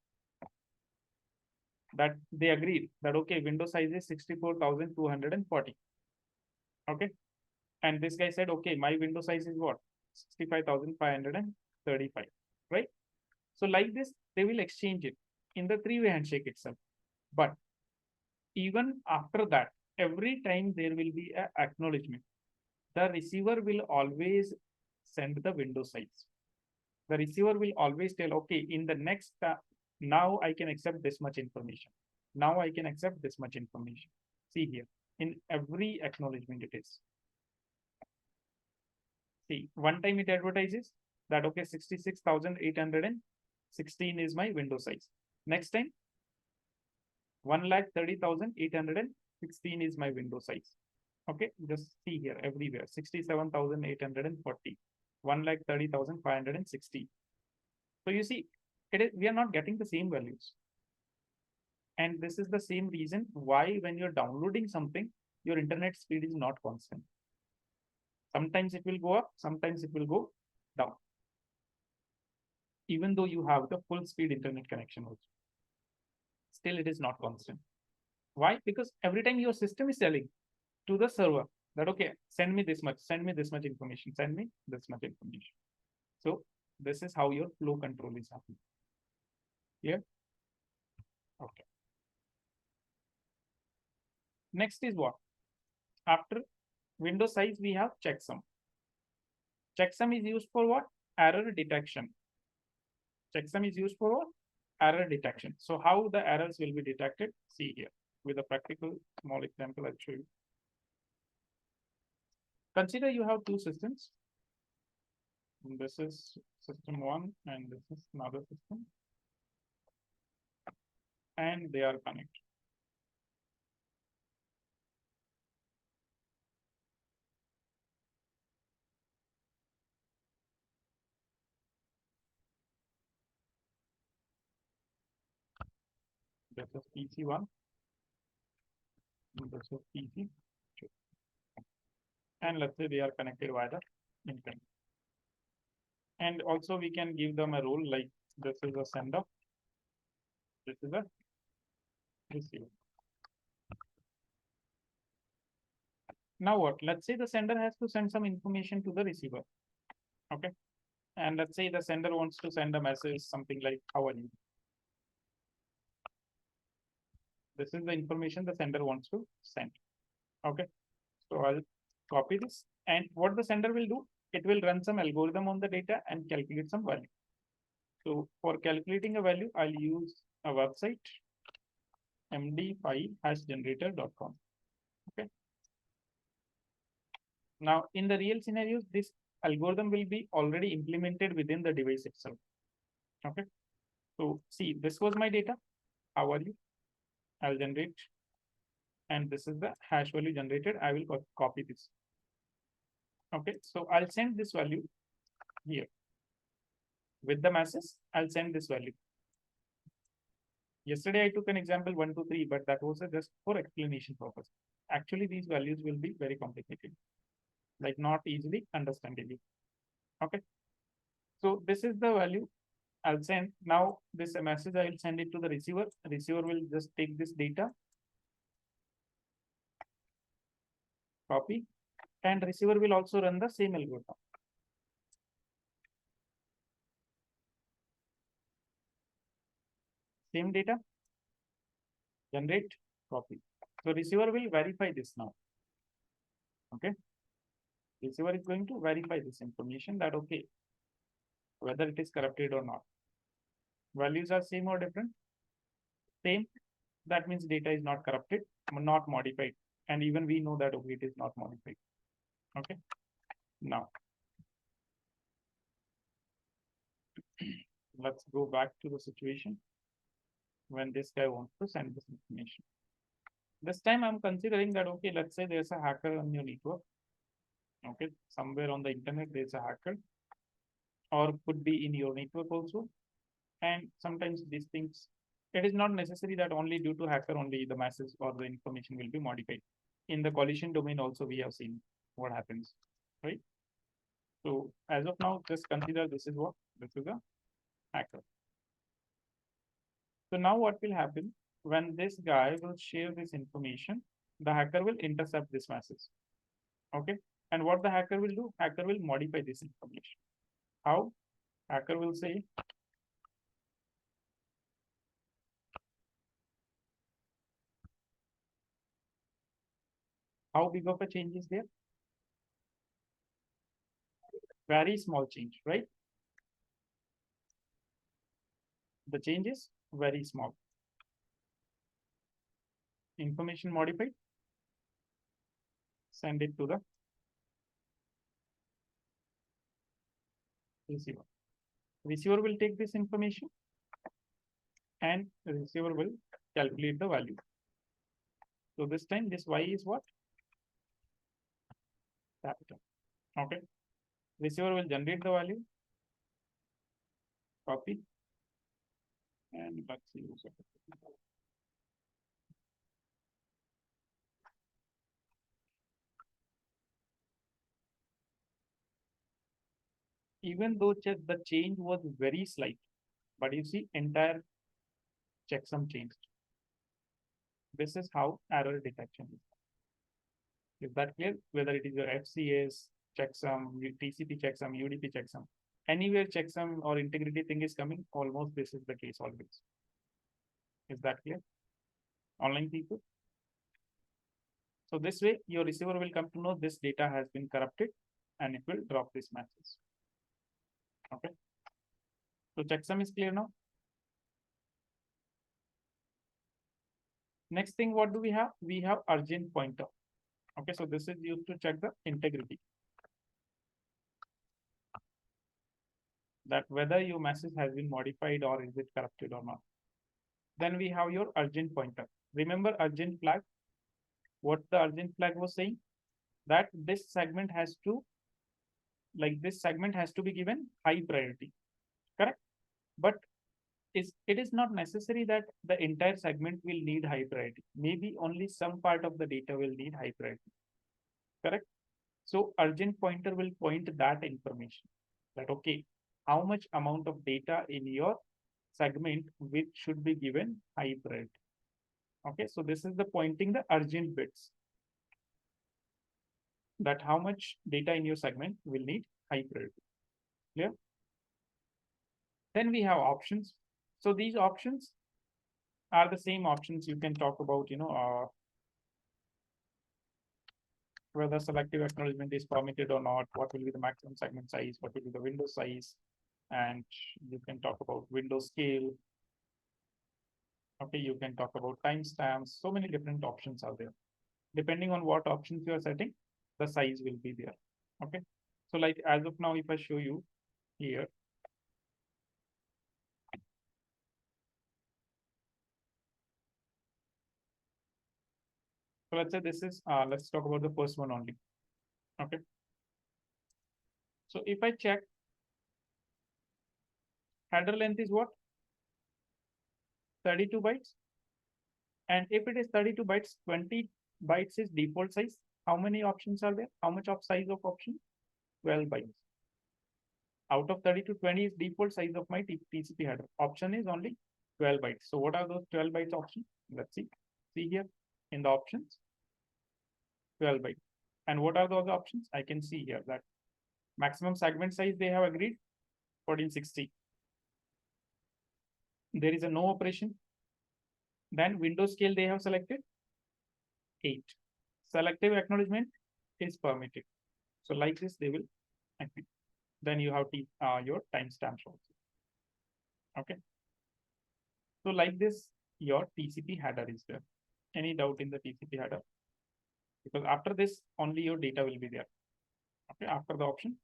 That they agreed that, okay, window size is 64,240. Okay. And this guy said, okay, my window size is what? 65,535. Right. So like this, they will exchange it in the three-way handshake itself. But even after that, every time there will be an acknowledgement. The receiver will always send the window size. The receiver will always tell, okay, in the next, now I can accept this much information. Now I can accept this much information. See here, in every acknowledgement it is. See, one time it advertises that, okay, 66,816 is my window size. Next time, 1,30,816 is my window size. Okay, just see here everywhere, 67,840, 1,30,560. So you see, we are not getting the same values. And this is the same reason why when you're downloading something, your internet speed is not constant. Sometimes it will go up, sometimes it will go down, even though you have the full speed internet connection also. Still, it is not constant. Why? Because every time your system is telling to the server that, okay, send me this much, send me this much information, send me this much information. So this is how your flow control is happening. Yeah. Okay. Next is what? After window size, we have checksum. Checksum is used for what? Error detection. Checksum is used for what? Error detection. So how the errors will be detected? See here with a practical small example I'll show you. Consider you have two systems. This is system one and this is another system. And they are connected. This is PC1. This is PC2. And let's say they are connected via the internet. And also we can give them a role like this is a sender, this is a receiver. Now what? Let's say the sender has to send some information to the receiver. Okay. And let's say the sender wants to send a message, something like, how are you? This is the information the sender wants to send. Okay. So I'll copy this. And what the sender will do, it will run some algorithm on the data and calculate some value. So for calculating a value, I'll use a website, md5-generator.com. Okay. Now, in the real scenarios, this algorithm will be already implemented within the device itself. Okay. So see, this was my data. How are you? I'll generate. And this is the hash value generated. I will copy this. Okay. So I'll send this value here. With the masses, I'll send this value. Yesterday, I took an example 1, 2, 3, but that was just for explanation purpose. Actually, these values will be very complicated, like not easily understandable. Okay. So this is the value I'll send. Now this message I will send it to the receiver. Receiver will just take this data, copy, and receiver will also run the same algorithm. Same data, generate, copy. So receiver will verify this now. Okay. Receiver is going to verify this information that okay, whether it is corrupted or not. Values are same or different? Same. That means data is not corrupted, not modified. And even we know that okay, it is not modified. Okay. Now, let's go back to the situation when this guy wants to send this information. This time I'm considering that, okay, let's say there's a hacker on your network. Okay, somewhere on the internet, there's a hacker, or could be in your network also. And sometimes these things, it is not necessary that only due to hacker only the message or the information will be modified. In the collision domain also, we have seen what happens, right? So as of now, just consider this is what? This is a hacker. So now what will happen when this guy will share this information, the hacker will intercept this message. Okay. And what the hacker will do? Hacker will modify this information. How? Hacker will say, how big of a change is there? Very small change, right? The change is very small. Information modified, send it to the receiver. Receiver will take this information and the receiver will calculate the value. So this time this y is what? Capital. Okay. Receiver will generate the value, copy, and let's see. even though the change was very slight, but you see entire checksum changed. This is how error detection is. Is that clear? Whether it is your FCS checksum, TCP checksum, UDP checksum, anywhere checksum or integrity thing is coming, almost this is the case always. Is that clear? Online people. So this way, your receiver will come to know this data has been corrupted and it will drop this message. Okay. So checksum is clear now. Next thing, what do we have? We have urgent pointer. Okay, so this is used to check the integrity. That whether your message has been modified or is it corrupted or not. Then we have your urgent pointer. Remember urgent flag? What the urgent flag was saying? That this segment has to, this segment has to be given high priority. Correct? But it is not necessary that the entire segment will need high priority. Maybe only some part of the data will need high priority. Correct? So urgent pointer will point that information that, okay, how much amount of data in your segment which should be given high priority. Okay, so this is the pointing the urgent bits, that how much data in your segment will need high priority. Clear? Then we have options. So these options are the same options you can talk about, whether selective acknowledgement is permitted or not, what will be the maximum segment size, what will be the window size, and you can talk about window scale. Okay, you can talk about timestamps. So many different options are there. Depending on what options you are setting, the size will be there. Okay, so like as of now, if I show you here, so let's say this is, let's talk about the first one only. Okay, so if I check header length is what? 32 bytes. And if it is 32 bytes, 20 bytes is default size. How many options are there? How much of size of option? 12 bytes. Out of 30 to 20 is default size of my TCP header. Option is only 12 bytes. So what are those 12 bytes options? Let's see. See here in the options, 12 bytes. And what are those options? I can see here that maximum segment size they have agreed 1460. There is a no operation. Then window scale they have selected 8. Selective acknowledgement is permitted. So like this they will agree. Then you have your timestamps also. Okay. So like this, your TCP header is there. Any doubt in the TCP header? Because after this, only your data will be there. Okay. After the option,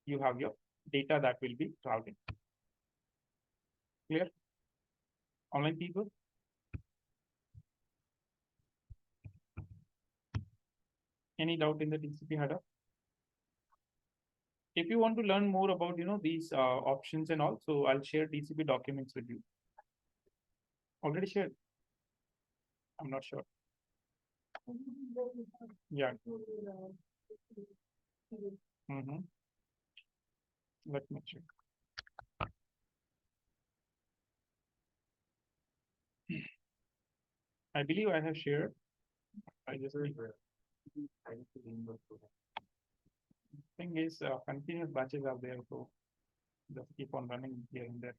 you have your data that will be traveling. Clear? Online people? Any doubt in the TCP header? If you want to learn more about these options and all, so I'll share TCP documents with you. Already shared. I'm not sure. Yeah. Let me check. I believe I have shared. I just thing is continuous batches are there, so just keep on running here and there.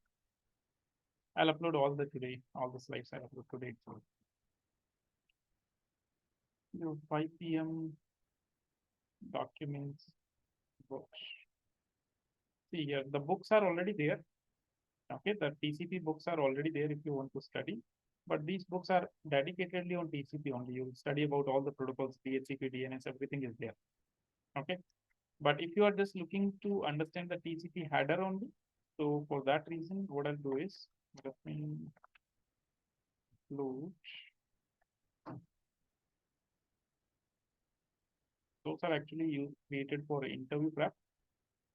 I'll upload all the slides I'll upload today. So 5 p.m. documents, books. See here, the books are already there. Okay, the TCP books are already there if you want to study. But these books are dedicatedly on TCP only. You will study about all the protocols, DHCP, DNS, everything is there. Okay. But if you are just looking to understand the TCP header only, so for that reason, what I'll do is, let me load. Those are actually created for interview prep.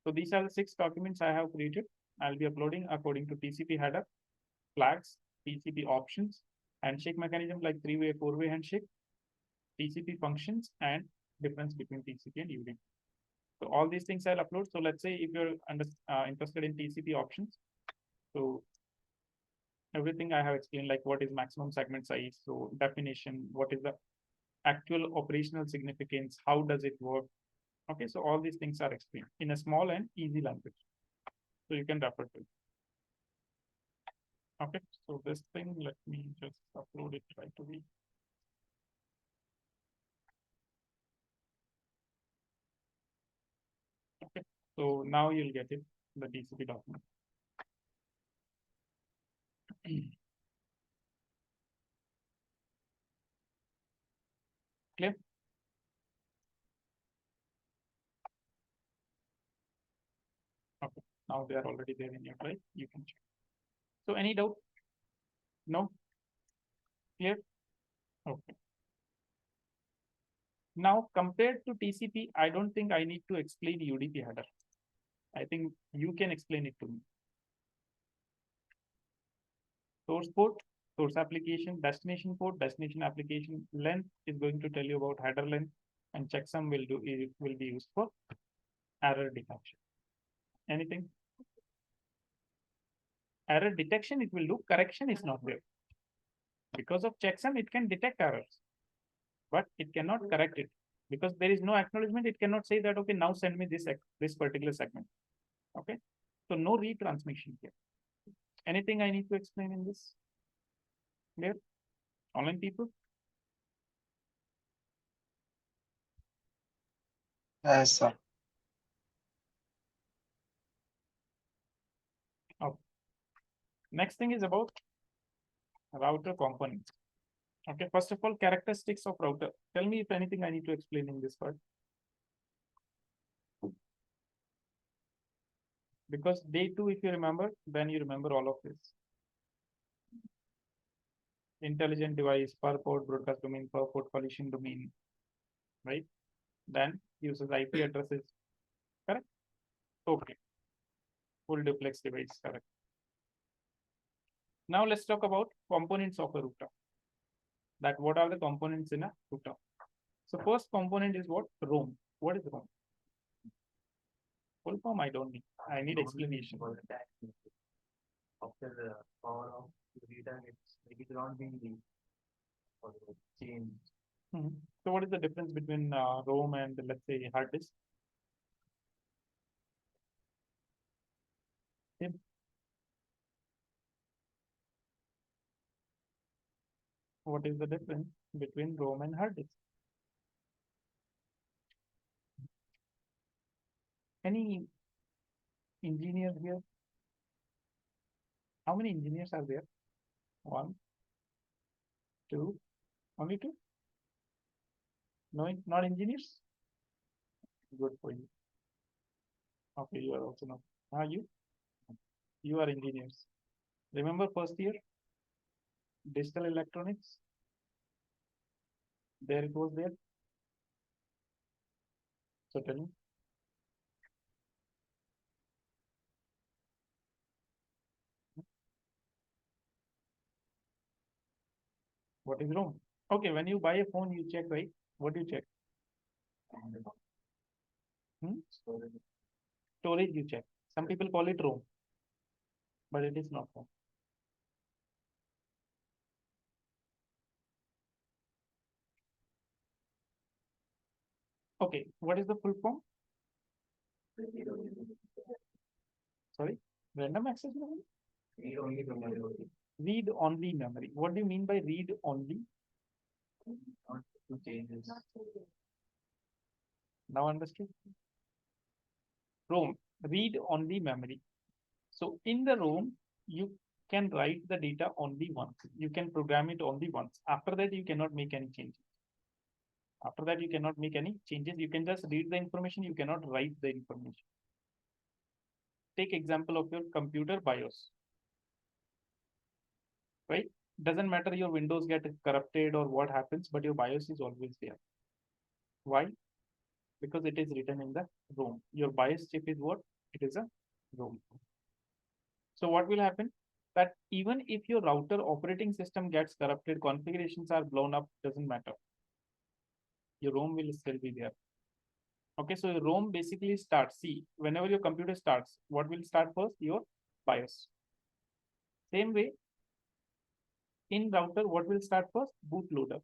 So these are the 6 documents I have created. I'll be uploading according to TCP header, flags, TCP options, handshake mechanism like 3-way, 4-way handshake, TCP functions, and difference between TCP and UDP. So all these things I'll upload. So let's say if you're interested in TCP options, so everything I have explained, like what is maximum segment size, so definition, what is the actual operational significance, how does it work? Okay, so all these things are explained in a small and easy language. So you can refer to it. Okay, so this thing, let me just upload it right away. Okay, so now you'll get it, the TCP document. Clear? Okay, now they are already there in your drive. You can check. So any doubt? No? Clear? Okay. Now compared to TCP, I don't think I need to explain UDP header. I think you can explain it to me. Source port, source application, destination application length is going to tell you about header length, and checksum will be used for error detection. Anything? Error detection, it will do. Correction is not there. Because of checksum, it can detect errors, but it cannot correct it because there is no acknowledgement. It cannot say that, okay, now send me this particular segment. Okay, so no retransmission here. Anything I need to explain in this? Clear? Online people? Yes, sir. Okay. Next thing is about router components. Okay, first of all, characteristics of router. Tell me if anything I need to explain in this part. Because day two, if you remember, then you remember all of this. Intelligent device, per port broadcast domain, per port collision domain, right? Then uses IP addresses, correct? Okay, full duplex device, correct. Now let's talk about components of a router. That what are the components in a router? So first component is what? ROM. What is ROM? Full form I don't need. I need explanation. After the power of return, it will not be changed. So what is the difference between ROM and let's say hard disk? Yeah. What is the difference between ROM and hard disk? Any engineer here? How many engineers are there? One, two, only two? No, not engineers? Good for you. Okay, you are also not. Are you? You are engineers. Remember first year? Digital electronics? There it was there. So tell me. What is ROM? Okay, when you buy a phone, you check, right? What do you check? Hmm? Storage you check. Some people call it ROM, but it is not ROM. Okay, what is the full form? Sorry, random access memory? Read only memory. Read only memory. What do you mean by read only? Not to changes. Now understood? ROM, read only memory. So in the ROM, you can write the data only once. You can program it only once. After that, you cannot make any changes. After that, you cannot make any changes. You can just read the information. You cannot write the information. Take example of your computer BIOS, right? Doesn't matter your Windows get corrupted or what happens, but your BIOS is always there. Why? Because it is written in the ROM. Your BIOS chip is what? It is a ROM. So what will happen? That even if your router operating system gets corrupted, configurations are blown up, doesn't matter. Your ROM will still be there. Okay, so ROM basically starts. See, whenever your computer starts, what will start first? Your BIOS. Same way, in router, what will start first? Bootloader.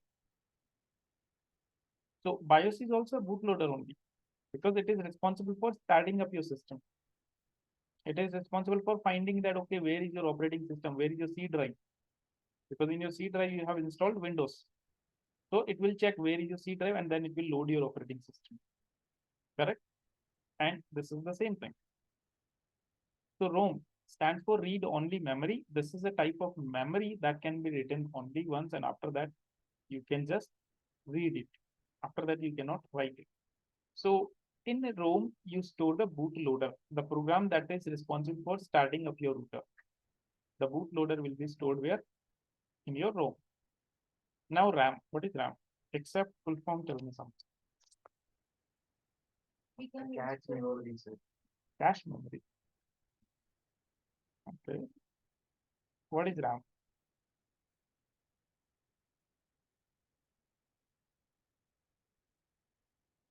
So BIOS is also a bootloader only because it is responsible for starting up your system. It is responsible for finding that, okay, where is your operating system? Where is your C drive? Because in your C drive, you have installed Windows. So it will check where is your C drive and then it will load your operating system. Correct? And this is the same thing. So ROM stands for read only memory. This is a type of memory that can be written only once, and after that, you can just read it. After that, you cannot write it. So in a ROM, you store the bootloader, the program that is responsible for starting up your router. The bootloader will be stored where? In your ROM. Now RAM. What is RAM? Except full form, tell me something. Cache memory, sir. Cache memory. Okay. What is RAM?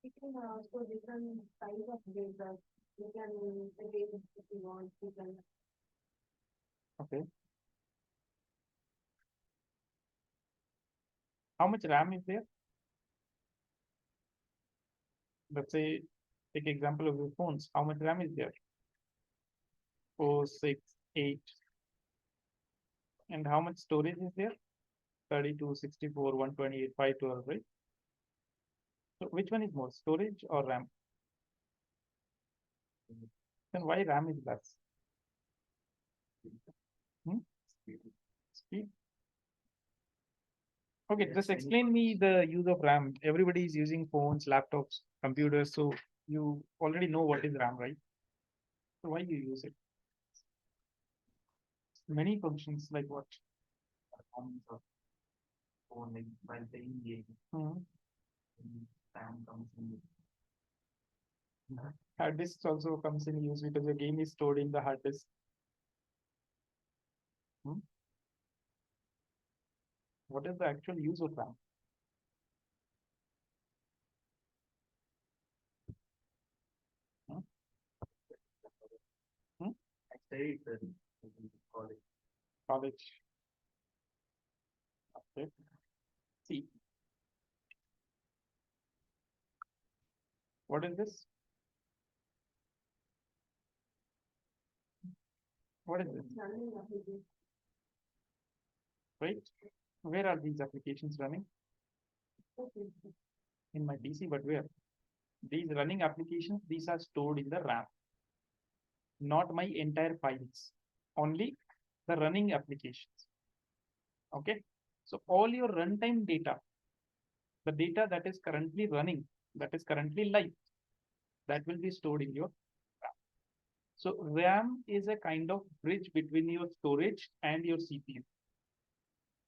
You can also different types of data. You can data if you want. You can. Okay. How much RAM is there? Let's say, take example of your phones. How much RAM is there? 4, 6, 8. And how much storage is there? 32, 64, 128, 512, right? So which one is more, storage or RAM? Then why RAM is less? Hmm? Speed. Okay, just explain me the use of RAM. Everybody is using phones, laptops, computers, so you already know what is RAM, right? So why you use it? Many functions like what? Performance of phone, like while playing game, Hmm. RAM comes in. Hard disk also comes in use because the game is stored in the hard disk. Hmm? What is the actual use of RAM? Hmm? Hmm? I studied in college. College. Okay. See, what is this? What is this? Running application. Right? Where are these applications running? Okay. In my PC, but where? These running applications, these are stored in the RAM, not my entire files, only the running applications. Okay. So all your runtime data, the data that is currently running, that is currently live, that will be stored in your RAM. So RAM is a kind of bridge between your storage and your CPU.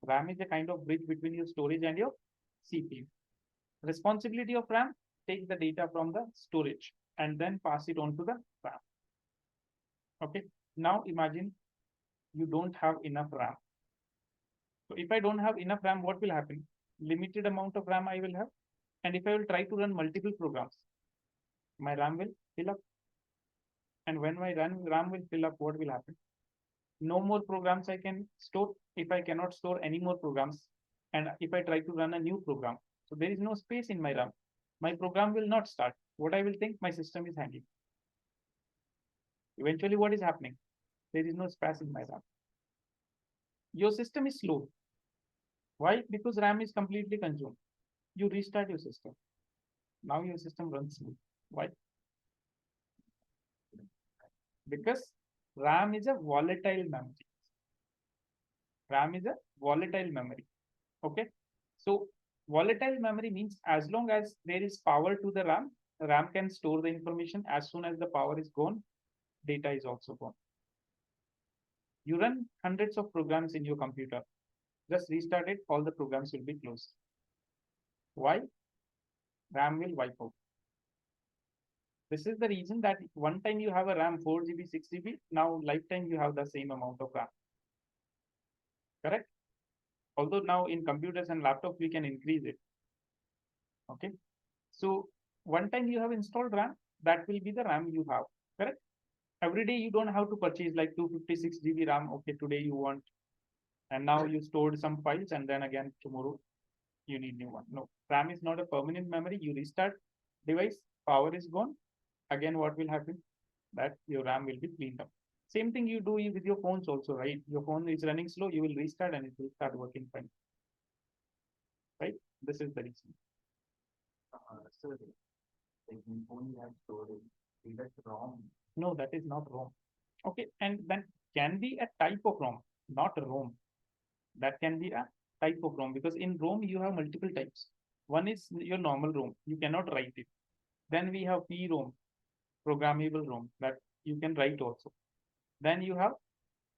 RAM is a kind of bridge between your storage and your CPU. Responsibility of RAM, take the data from the storage and then pass it on to the RAM. Okay. Now imagine you don't have enough RAM. So if I don't have enough RAM, what will happen? Limited amount of RAM I will have. And if I will try to run multiple programs, my RAM will fill up. And when my RAM will fill up, what will happen? No more programs I can store if I cannot store any more programs. And if I try to run a new program, so there is no space in my RAM. My program will not start. What I will think, my system is hanging. Eventually, what is happening? There is no space in my RAM. Your system is slow. Why? Because RAM is completely consumed. You restart your system. Now your system runs smooth. Why? Because RAM is a volatile memory. RAM is a volatile memory. Okay. So volatile memory means as long as there is power to the RAM, RAM can store the information. As soon as the power is gone, data is also gone. You run hundreds of programs in your computer. Just restart it, all the programs will be closed. Why? RAM will wipe out. This is the reason that one time you have a RAM 4 GB, 6 GB, now lifetime you have the same amount of RAM. Correct? Although now in computers and laptops we can increase it. Okay. So one time you have installed RAM, that will be the RAM you have, correct? Every day you don't have to purchase like 256 GB RAM. Okay, today you want, and now you stored some files, and then again tomorrow you need new one. No, RAM is not a permanent memory. You restart device, power is gone. Again, what will happen? That your RAM will be cleaned up. Same thing you do with your phones also, right? Your phone is running slow, you will restart and it will start working fine, right? This is the reason. So like we only have storage. Is that wrong? No, that is not ROM. Okay, and then can be a type of ROM, not ROM. That can be a type of ROM because in ROM you have multiple types. One is your normal ROM, you cannot write it. Then we have PROM, programmable ROM, that you can write also. Then you have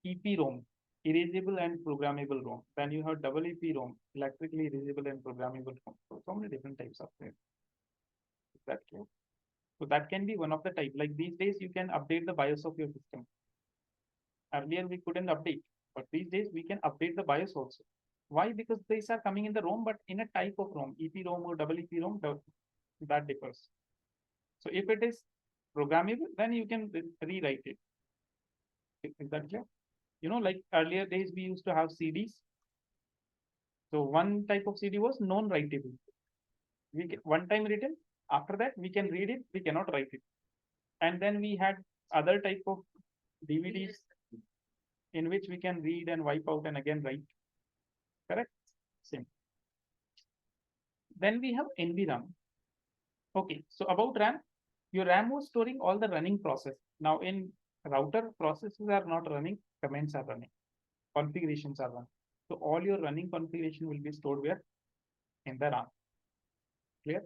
EPROM, erasable and programmable ROM. Then you have double EPROM, electrically erasable and programmable ROM. So many different types of there. Is that clear? So that can be one of the type. Like these days, you can update the BIOS of your system. Earlier we couldn't update, but these days we can update the BIOS also. Why? Because these are coming in the ROM, but in a type of ROM, EPROM or double EPROM, that differs. So if it is programmable, then you can rewrite it. Is that clear? You know, like earlier days we used to have CDs. So one type of CD was non-writable. We can, one time written. After that we can read it. We cannot write it. And then we had other type of DVDs in which we can read and wipe out and again write. Correct? Same. Then we have NVRAM. Okay, so about RAM, your RAM was storing all the running process. Now in router, processes are not running, commands are running, configurations are running. So all your running configuration will be stored where? In the RAM. Clear?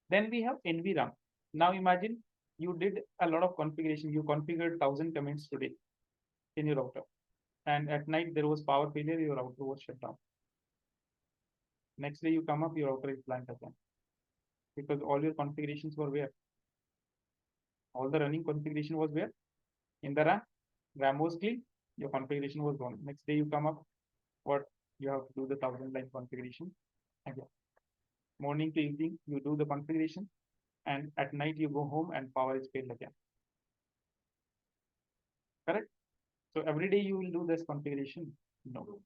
Then we have NVRAM. Now imagine you did a lot of configuration. You configured 1000 commands today in your router. And at night there was power failure, your router was shut down. Next day you come up, your router is blank again. Because all your configurations were where? All the running configuration was where? In the RAM. RAM was clean, your configuration was gone. Next day you come up, what? You have to do the 1000 line configuration again. Morning to evening, you do the configuration, and at night you go home and power is failed again. Correct? So every day you will do this configuration? No,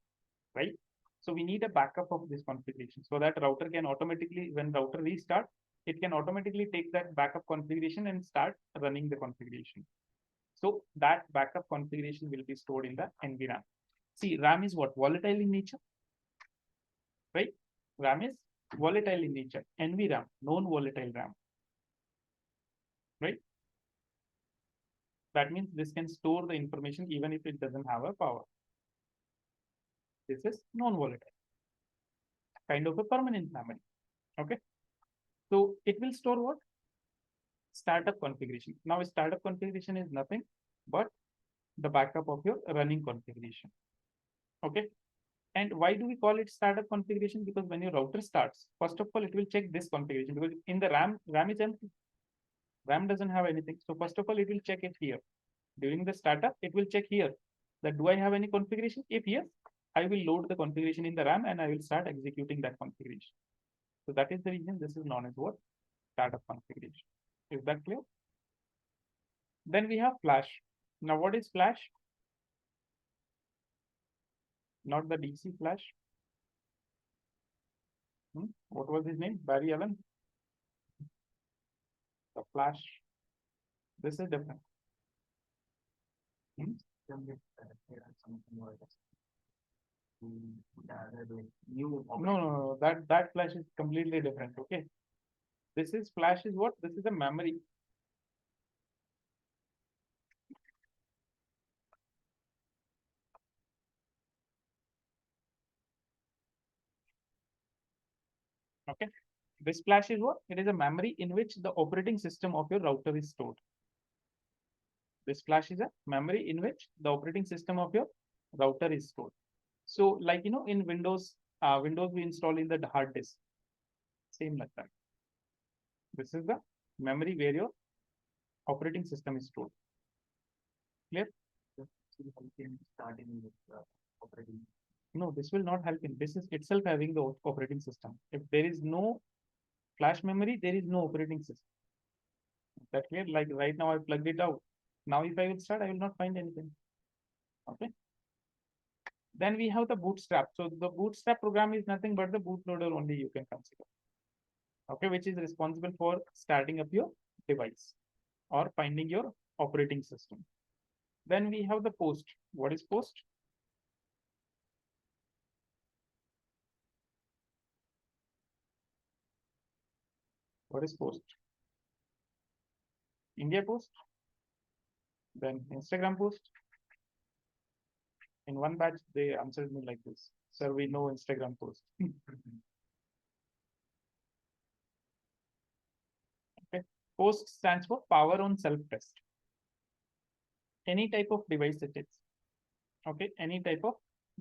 right? So we need a backup of this configuration so that router can automatically, when router restart, it can automatically take that backup configuration and start running the configuration. So that backup configuration will be stored in the NVRAM. See, RAM is what? Volatile in nature, right? RAM is volatile in nature. NVRAM, non-volatile RAM, right? That means this can store the information even if it doesn't have a power. This is non-volatile, kind of a permanent memory. Okay. So it will store what? Startup configuration. Now startup configuration is nothing but the backup of your running configuration. Okay. And why do we call it startup configuration? Because when your router starts, first of all, it will check this configuration because in the RAM is empty. RAM doesn't have anything. So first of all, it will check it here. During the startup, it will check here that do I have any configuration? If yes, I will load the configuration in the RAM and I will start executing that configuration. So that is the reason this is known as what? Startup configuration. Is that clear? Then we have flash. Now what is flash? Not the DC flash. What was his name? Barry Allen. The flash. This is different. No, that flash is completely different. Okay. This is flash is what? This is a memory. Okay. This flash is what? It is a memory in which the operating system of your router is stored. This flash is a memory in which the operating system of your router is stored. So like, you know, in Windows, Windows we install in the hard disk. Same like that. This is the memory where your operating system is stored. Clear? No, this will not help in. This is itself having the operating system. If there is no flash memory, there is no operating system. That clear? Like right now I plugged it out. Now if I will start, I will not find anything. Okay. Then we have the bootstrap. So the bootstrap program is nothing but the bootloader only you can consider. Okay, which is responsible for starting up your device or finding your operating system. Then we have the post. What is post? What is post? India post, then Instagram post. In one batch, they answered me like this: "Sir, we know Instagram post." Okay. Post stands for power on self test. Any type of device it is. Okay, any type of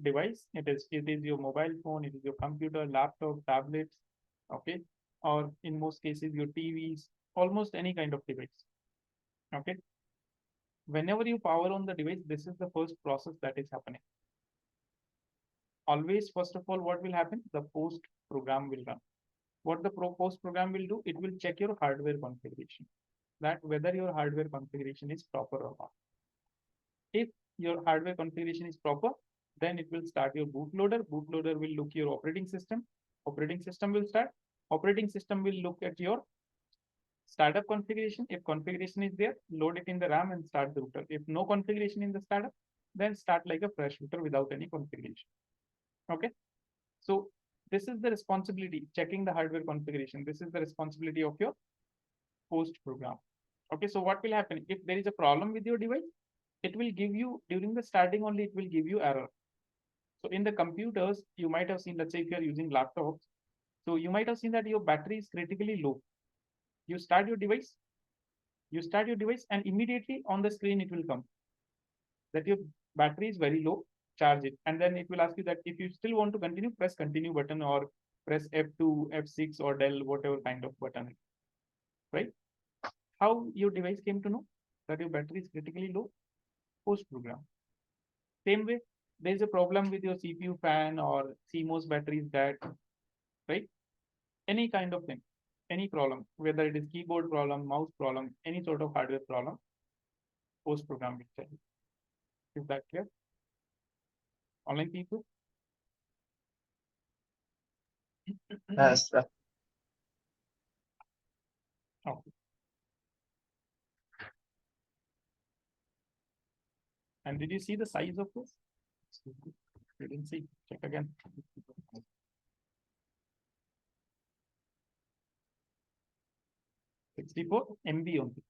device it is. It is your mobile phone, it is your computer, laptop, tablets. Okay, or in most cases your TVs, almost any kind of device. Okay. Whenever you power on the device, this is the first process that is happening. Always, first of all, what will happen? The post program will run. What the post program will do? It will check your hardware configuration, that whether your hardware configuration is proper or not. If your hardware configuration is proper, then it will start your bootloader. Bootloader will look your operating system. Operating system will start. Operating system will look at your startup configuration. If configuration is there, load it in the RAM and start the router. If no configuration in the startup, then start like a fresh router without any configuration. Okay. So this is the responsibility, checking the hardware configuration. This is the responsibility of your post program. Okay. So what will happen? If there is a problem with your device, it will give you during the starting only, it will give you error. So in the computers, you might have seen, let's say if you are using laptops, so you might have seen that your battery is critically low. You start your device, and immediately on the screen it will come that your battery is very low, charge it. And then it will ask you that if you still want to continue, press continue button or press F2, F6 or Del, whatever kind of button, right? How your device came to know that your battery is critically low? Post program. Same way, there is a problem with your CPU fan or CMOS batteries that, right? Any kind of thing, any problem, whether it is keyboard problem, mouse problem, any sort of hardware problem, post program will tell you. Is that clear? Online people? Yes, Okay. And did you see the size of this? You didn't see. Check again. 64 MB only,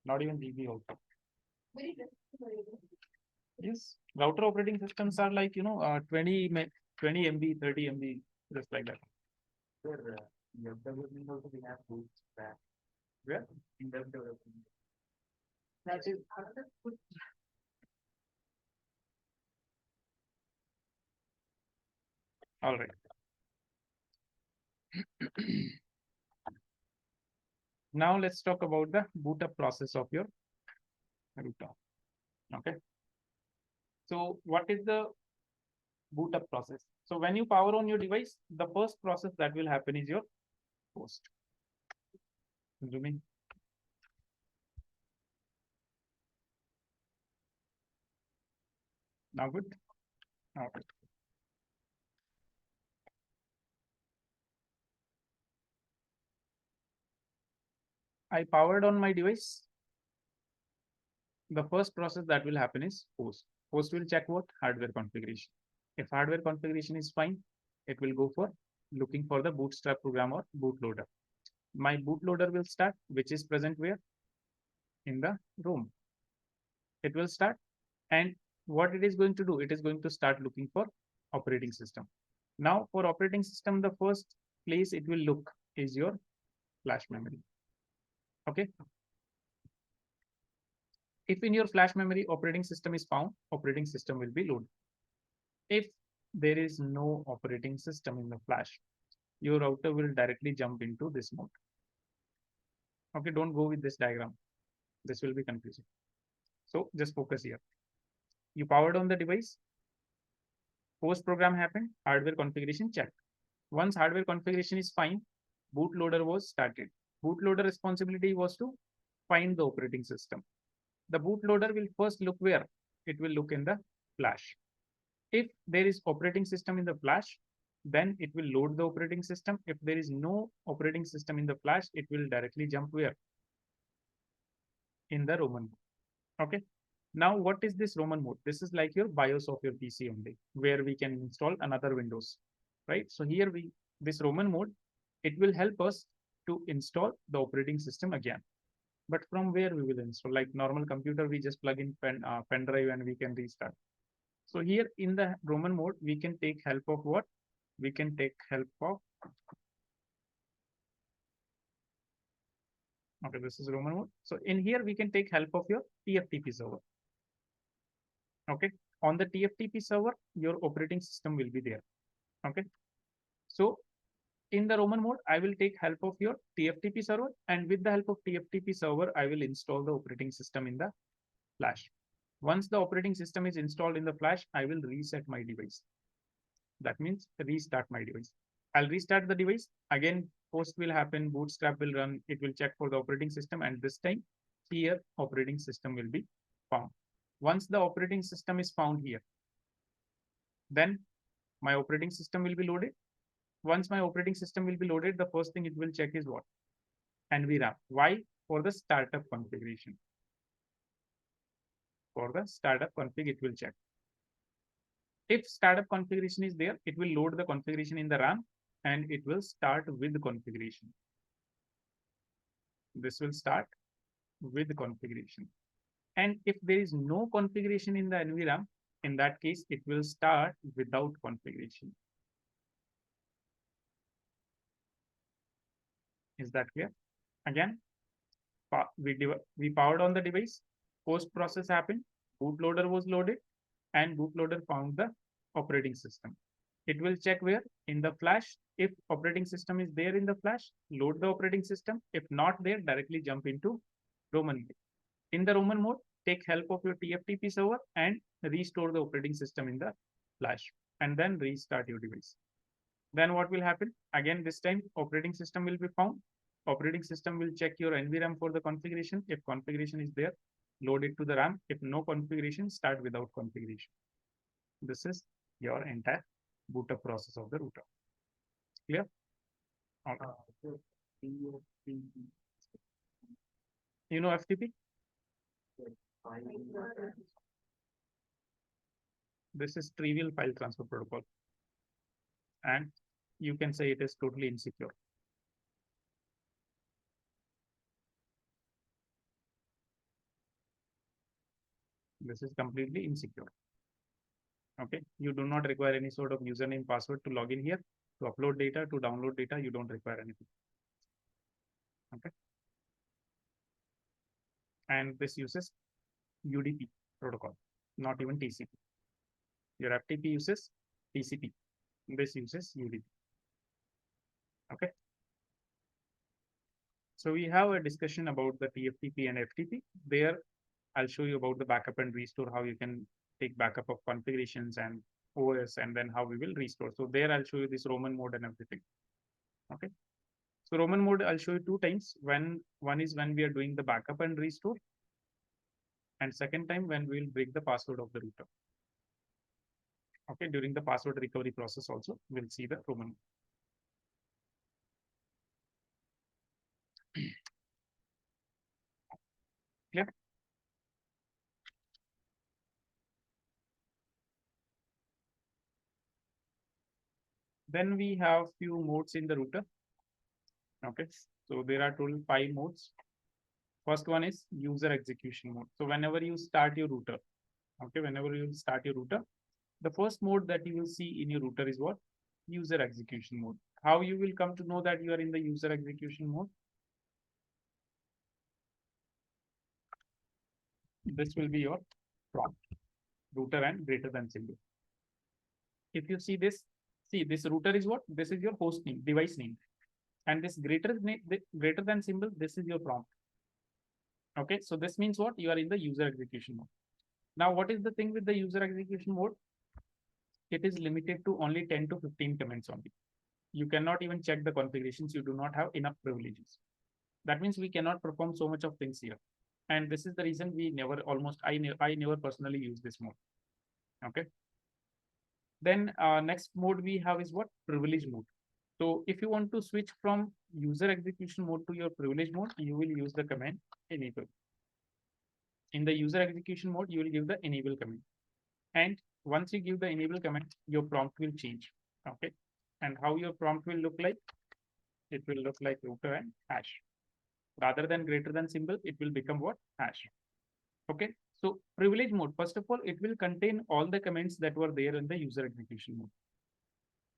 not even GB also. Very good. Yes, router operating systems are like 20 MB, 30 MB, just like that. sir, web development also we have bootstrap. Where? In web development. That is all right. Now let's talk about the boot up process of your router. Okay. So what is the boot up process? So when you power on your device, the first process that will happen is your post. Zoom in. Now good. Okay. I powered on my device. The first process that will happen is post. Post will check what? Hardware configuration. If hardware configuration is fine, it will go for looking for the bootstrap program or bootloader. My bootloader will start, which is present where? In the room. It will start, and what it is going to do? It is going to start looking for operating system. Now for operating system, the first place it will look is your flash memory. Okay. If in your flash memory operating system is found, operating system will be loaded. If there is no operating system in the flash, your router will directly jump into this mode. Okay, don't go with this diagram. This will be confusing. So just focus here. You powered on the device, post program happened, hardware configuration checked. Once hardware configuration is fine, bootloader was started. Bootloader responsibility was to find the operating system. The bootloader will first look where? It will look in the flash. If there is operating system in the flash, then it will load the operating system. If there is no operating system in the flash, it will directly jump where? In the Roman mode. Okay. Now, what is this Roman mode? This is like your BIOS of your PC only, where we can install another Windows, right? So here this Roman mode, it will help us to install the operating system again. But from where we will install? Like normal computer, we just plug in pen drive and we can restart. So here in the Roman mode, we can take help of what? We can take help of, okay, this is Roman mode. So in here, we can take help of your TFTP server. Okay, on the TFTP server, your operating system will be there. Okay, so in the Roman mode, I will take help of your TFTP server, and with the help of TFTP server, I will install the operating system in the flash. Once the operating system is installed in the flash, I will reset my device. That means restart my device. I'll restart the device. Again, post will happen, bootstrap will run, it will check for the operating system, and this time here operating system will be found. Once the operating system is found here, then my operating system will be loaded. Once my operating system will be loaded, the first thing it will check is what? NVRAM. Why? For the startup configuration. For the startup config, it will check. If startup configuration is there, it will load the configuration in the RAM and it will start with the configuration. This will start with the configuration. And if there is no configuration in the NVRAM, in that case, it will start without configuration. Is that clear? Again, we powered on the device, post process happened, bootloader was loaded, and bootloader found the operating system. It will check where? In the flash. If operating system is there in the flash, load the operating system. If not there, directly jump into Roman mode. In the Roman mode, take help of your TFTP server and restore the operating system in the flash, and then restart your device. Then what will happen? Again, this time operating system will be found. Operating system will check your NVRAM for the configuration. If configuration is there, load it to the RAM. If no configuration, start without configuration. This is your entire boot up process of the router. Clear? Okay. So TFTP You know FTP? file This is trivial file transfer protocol. And you can say it is totally insecure. This is completely insecure. Okay, you do not require any sort of username password to log in here, to upload data, to download data. You don't require anything. Okay, and this uses UDP protocol, not even TCP. Your FTP uses TCP. This uses UDP. Okay, so we have a discussion about the TFTP and FTP. There, I'll show you about the backup and restore, how you can take backup of configurations and OS, and then how we will restore. So there, I'll show you this Roman mode and everything. Okay. So Roman mode, I'll show you 2 times. One is when we are doing the backup and restore, and second time when we will break the password of the router. Okay, during the password recovery process also, we'll see the Roman mode. Clear? Then we have few modes in the router. Okay, so there are total 5 modes. First one is user execution mode. So whenever you start your router, okay, whenever you start your router, the first mode that you will see in your router is what? User execution mode. How you will come to know that you are in the user execution mode? This will be your prompt, router and greater than symbol. If you see this router is what? This is your host name, device name. And this greater than symbol, this is your prompt. Okay, so this means what? You are in the user execution mode. Now, what is the thing with the user execution mode? It is limited to only 10 to 15 comments only. You cannot even check the configurations. You do not have enough privileges. That means we cannot perform so much of things here. And this is the reason we never I never personally use this mode. Okay. Then next mode we have is what? Privilege mode. So if you want to switch from user execution mode to your privilege mode, you will use the command enable. In the user execution mode, you will give the enable command. And once you give the enable command, your prompt will change. Okay. And how your prompt will look like? It will look like router and hash. Rather than greater than symbol, it will become what? Hash. Okay. So privilege mode, first of all, it will contain all the commands that were there in the user execution mode.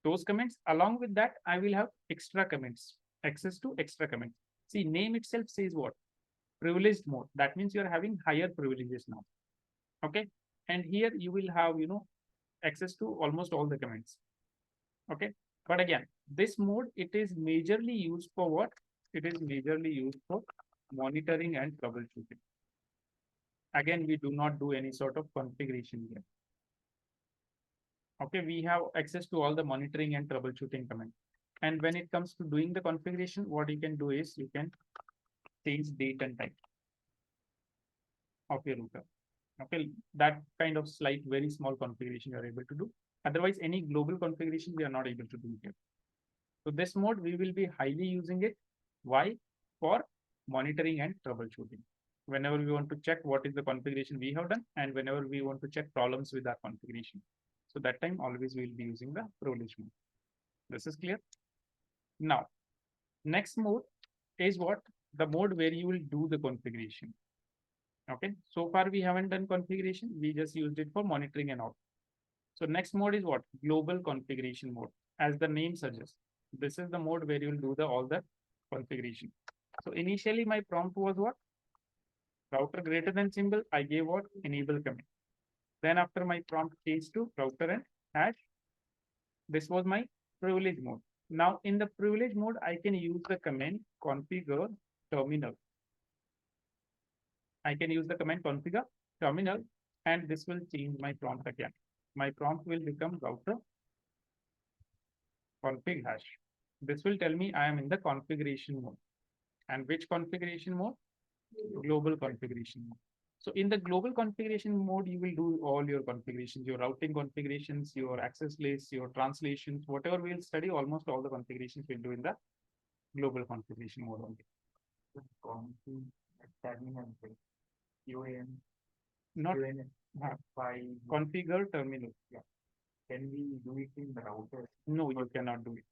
Those comments, along with that, I will have extra comments, access to extra comments. See, name itself says what? Privileged mode. That means you are having higher privileges now. Okay. And here you will have, access to almost all the comments. Okay. But again, this mode, it is majorly used for what? It is majorly used for monitoring and troubleshooting. Again, we do not do any sort of configuration here. Okay, we have access to all the monitoring and troubleshooting commands. And when it comes to doing the configuration, what you can do is you can change date and time of your router. Okay, that kind of slight, very small configuration you are able to do. Otherwise, any global configuration we are not able to do here. So this mode, we will be highly using it. Why? For monitoring and troubleshooting. Whenever we want to check what is the configuration we have done, and whenever we want to check problems with our configuration. So that time always we will be using the privilege mode. This is clear. Now, next mode is what? The mode where you will do the configuration. Okay. So far we haven't done configuration. We just used it for monitoring and all. So next mode is what? Global configuration mode. As the name suggests, this is the mode where you will do all the configuration. So initially my prompt was what? Router greater than symbol. I gave what? Enable command. Then after my prompt changed to router and hash, this was my privilege mode. Now in the privilege mode, I can use the command configure terminal. I can use the command configure terminal, and this will change my prompt again. My prompt will become router config hash. This will tell me I am in the configuration mode. And which configuration mode? Global configuration mode. So in the global configuration mode, you will do all your configurations, your routing configurations, your access lists, your translations, whatever we'll study, almost all the configurations we'll do in the global configuration mode only. Terminal, UAN, Not by configure terminal. Yeah. Can we do it in the router? No, you cannot do it.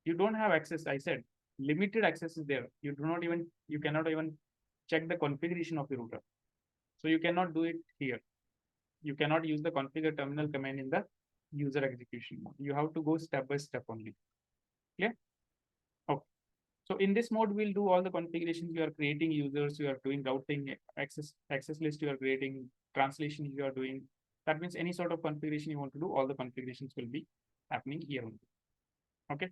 You don't have access. I said limited access is there. You cannot even check the configuration of the router. So you cannot do it here. You cannot use the configure terminal command in the user execution mode. You have to go step by step only. Clear? Okay. So in this mode, we'll do all the configurations. You are creating users, you are doing routing, access list, you are creating translation, you are doing. That means any sort of configuration you want to do, all the configurations will be happening here only. Okay.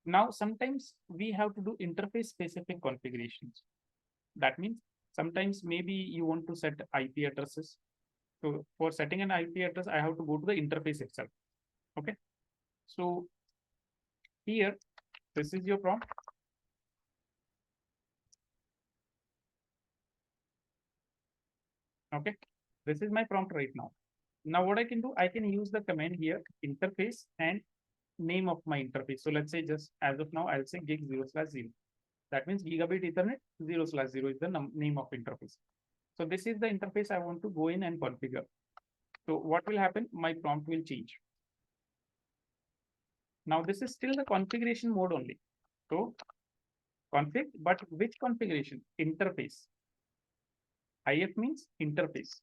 Now, sometimes we have to do interface specific configurations. That means sometimes maybe you want to set IP addresses. So for setting an IP address, I have to go to the interface itself. Okay. So here, this is your prompt. Okay. This is my prompt right now. Now what I can do, I can use the command here, interface and name of my interface. So let's say just as of now, I'll say gig 0/0. That means gigabit ethernet 0/0 is the name of interface. So this is the interface I want to go in and configure. So what will happen? My prompt will change. Now this is still the configuration mode only. So config, but which configuration? Interface. IF means interface.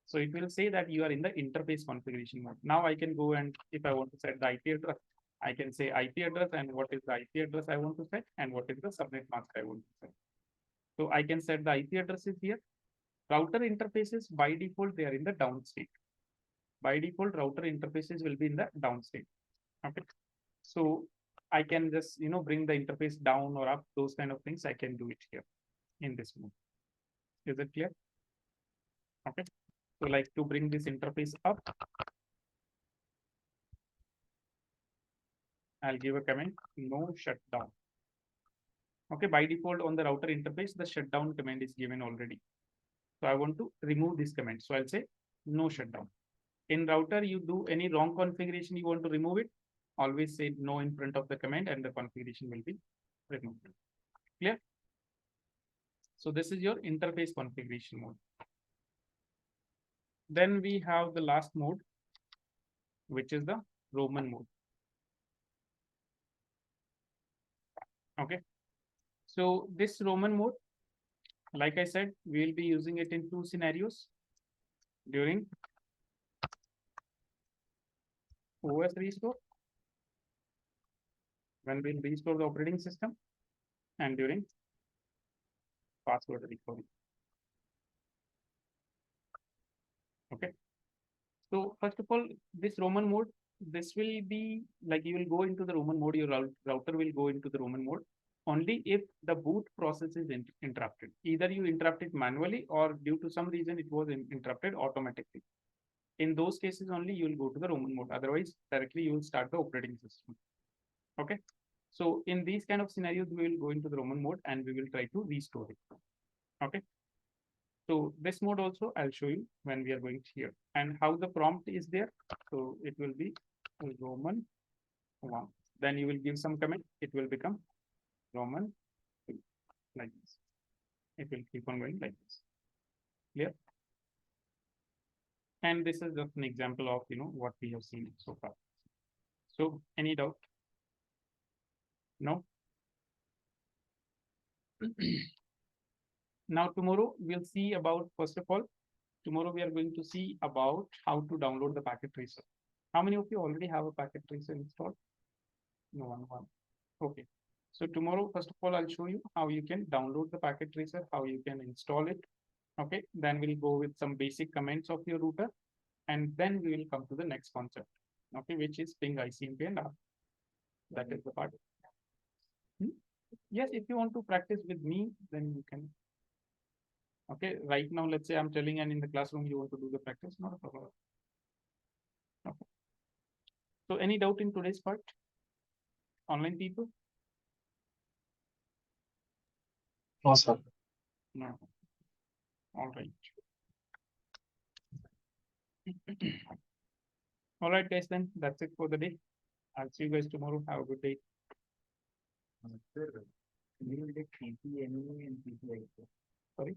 So it will say that you are in the interface configuration mode. Now I can go and if I want to set the IP address, I can say IP address and what is the IP address I want to set and what is the subnet mask I want to set. So I can set the IP addresses here. Router interfaces by default, they are in the down state. By default, router interfaces will be in the down state. Okay. So I can just, bring the interface down or up, those kind of things. I can do it here in this mode. Is it clear? Okay. So like to bring this interface up, I'll give a comment, no shutdown. Okay, by default on the router interface, the shutdown command is given already. So I want to remove this command. So I'll say no shutdown. In router, you do any wrong configuration, you want to remove it, always say no in front of the command and the configuration will be removed. Clear? So this is your interface configuration mode. Then we have the last mode, which is the Roman mode. Okay. So this Roman mode, like I said, we will be using it in two scenarios during OS restore, when we'll restore the operating system, and during password recovery. Okay. So first of all, this Roman mode, this will be like you will go into the Roman mode, your router will go into the Roman mode only if the boot process is interrupted. Either you interrupt it manually or due to some reason it was interrupted automatically. In those cases only you will go to the Roman mode. Otherwise, directly you will start the operating system. Okay. So in these kind of scenarios, we will go into the Roman mode and we will try to restore it. Okay. So this mode also I'll show you when we are going here and how the prompt is there. So it will be Roman 1. Then you will give some command. It will become Roman 2 like this. It will keep on going like this. Clear? And this is just an example of what we have seen so far. So any doubt? No? Now tomorrow we'll see about, first of all, tomorrow we are going to see about how to download the packet tracer. How many of you already have a packet tracer installed? No one. Okay. So tomorrow, first of all, I'll show you how you can download the packet tracer, how you can install it. Okay. Then we'll go with some basic commands of your router. And then we will come to the next concept. Okay, which is ping ICMP and R. That is the part. Yes, if you want to practice with me, then you can. Okay, right now, let's say I'm telling and in the classroom you want to do the practice, not a problem. Okay. So any doubt in today's part? Online people? No, sir. No. All right. All right, guys, then that's it for the day. I'll see you guys tomorrow. Have a good day. Sir, we will get TCP and TCP. Sorry?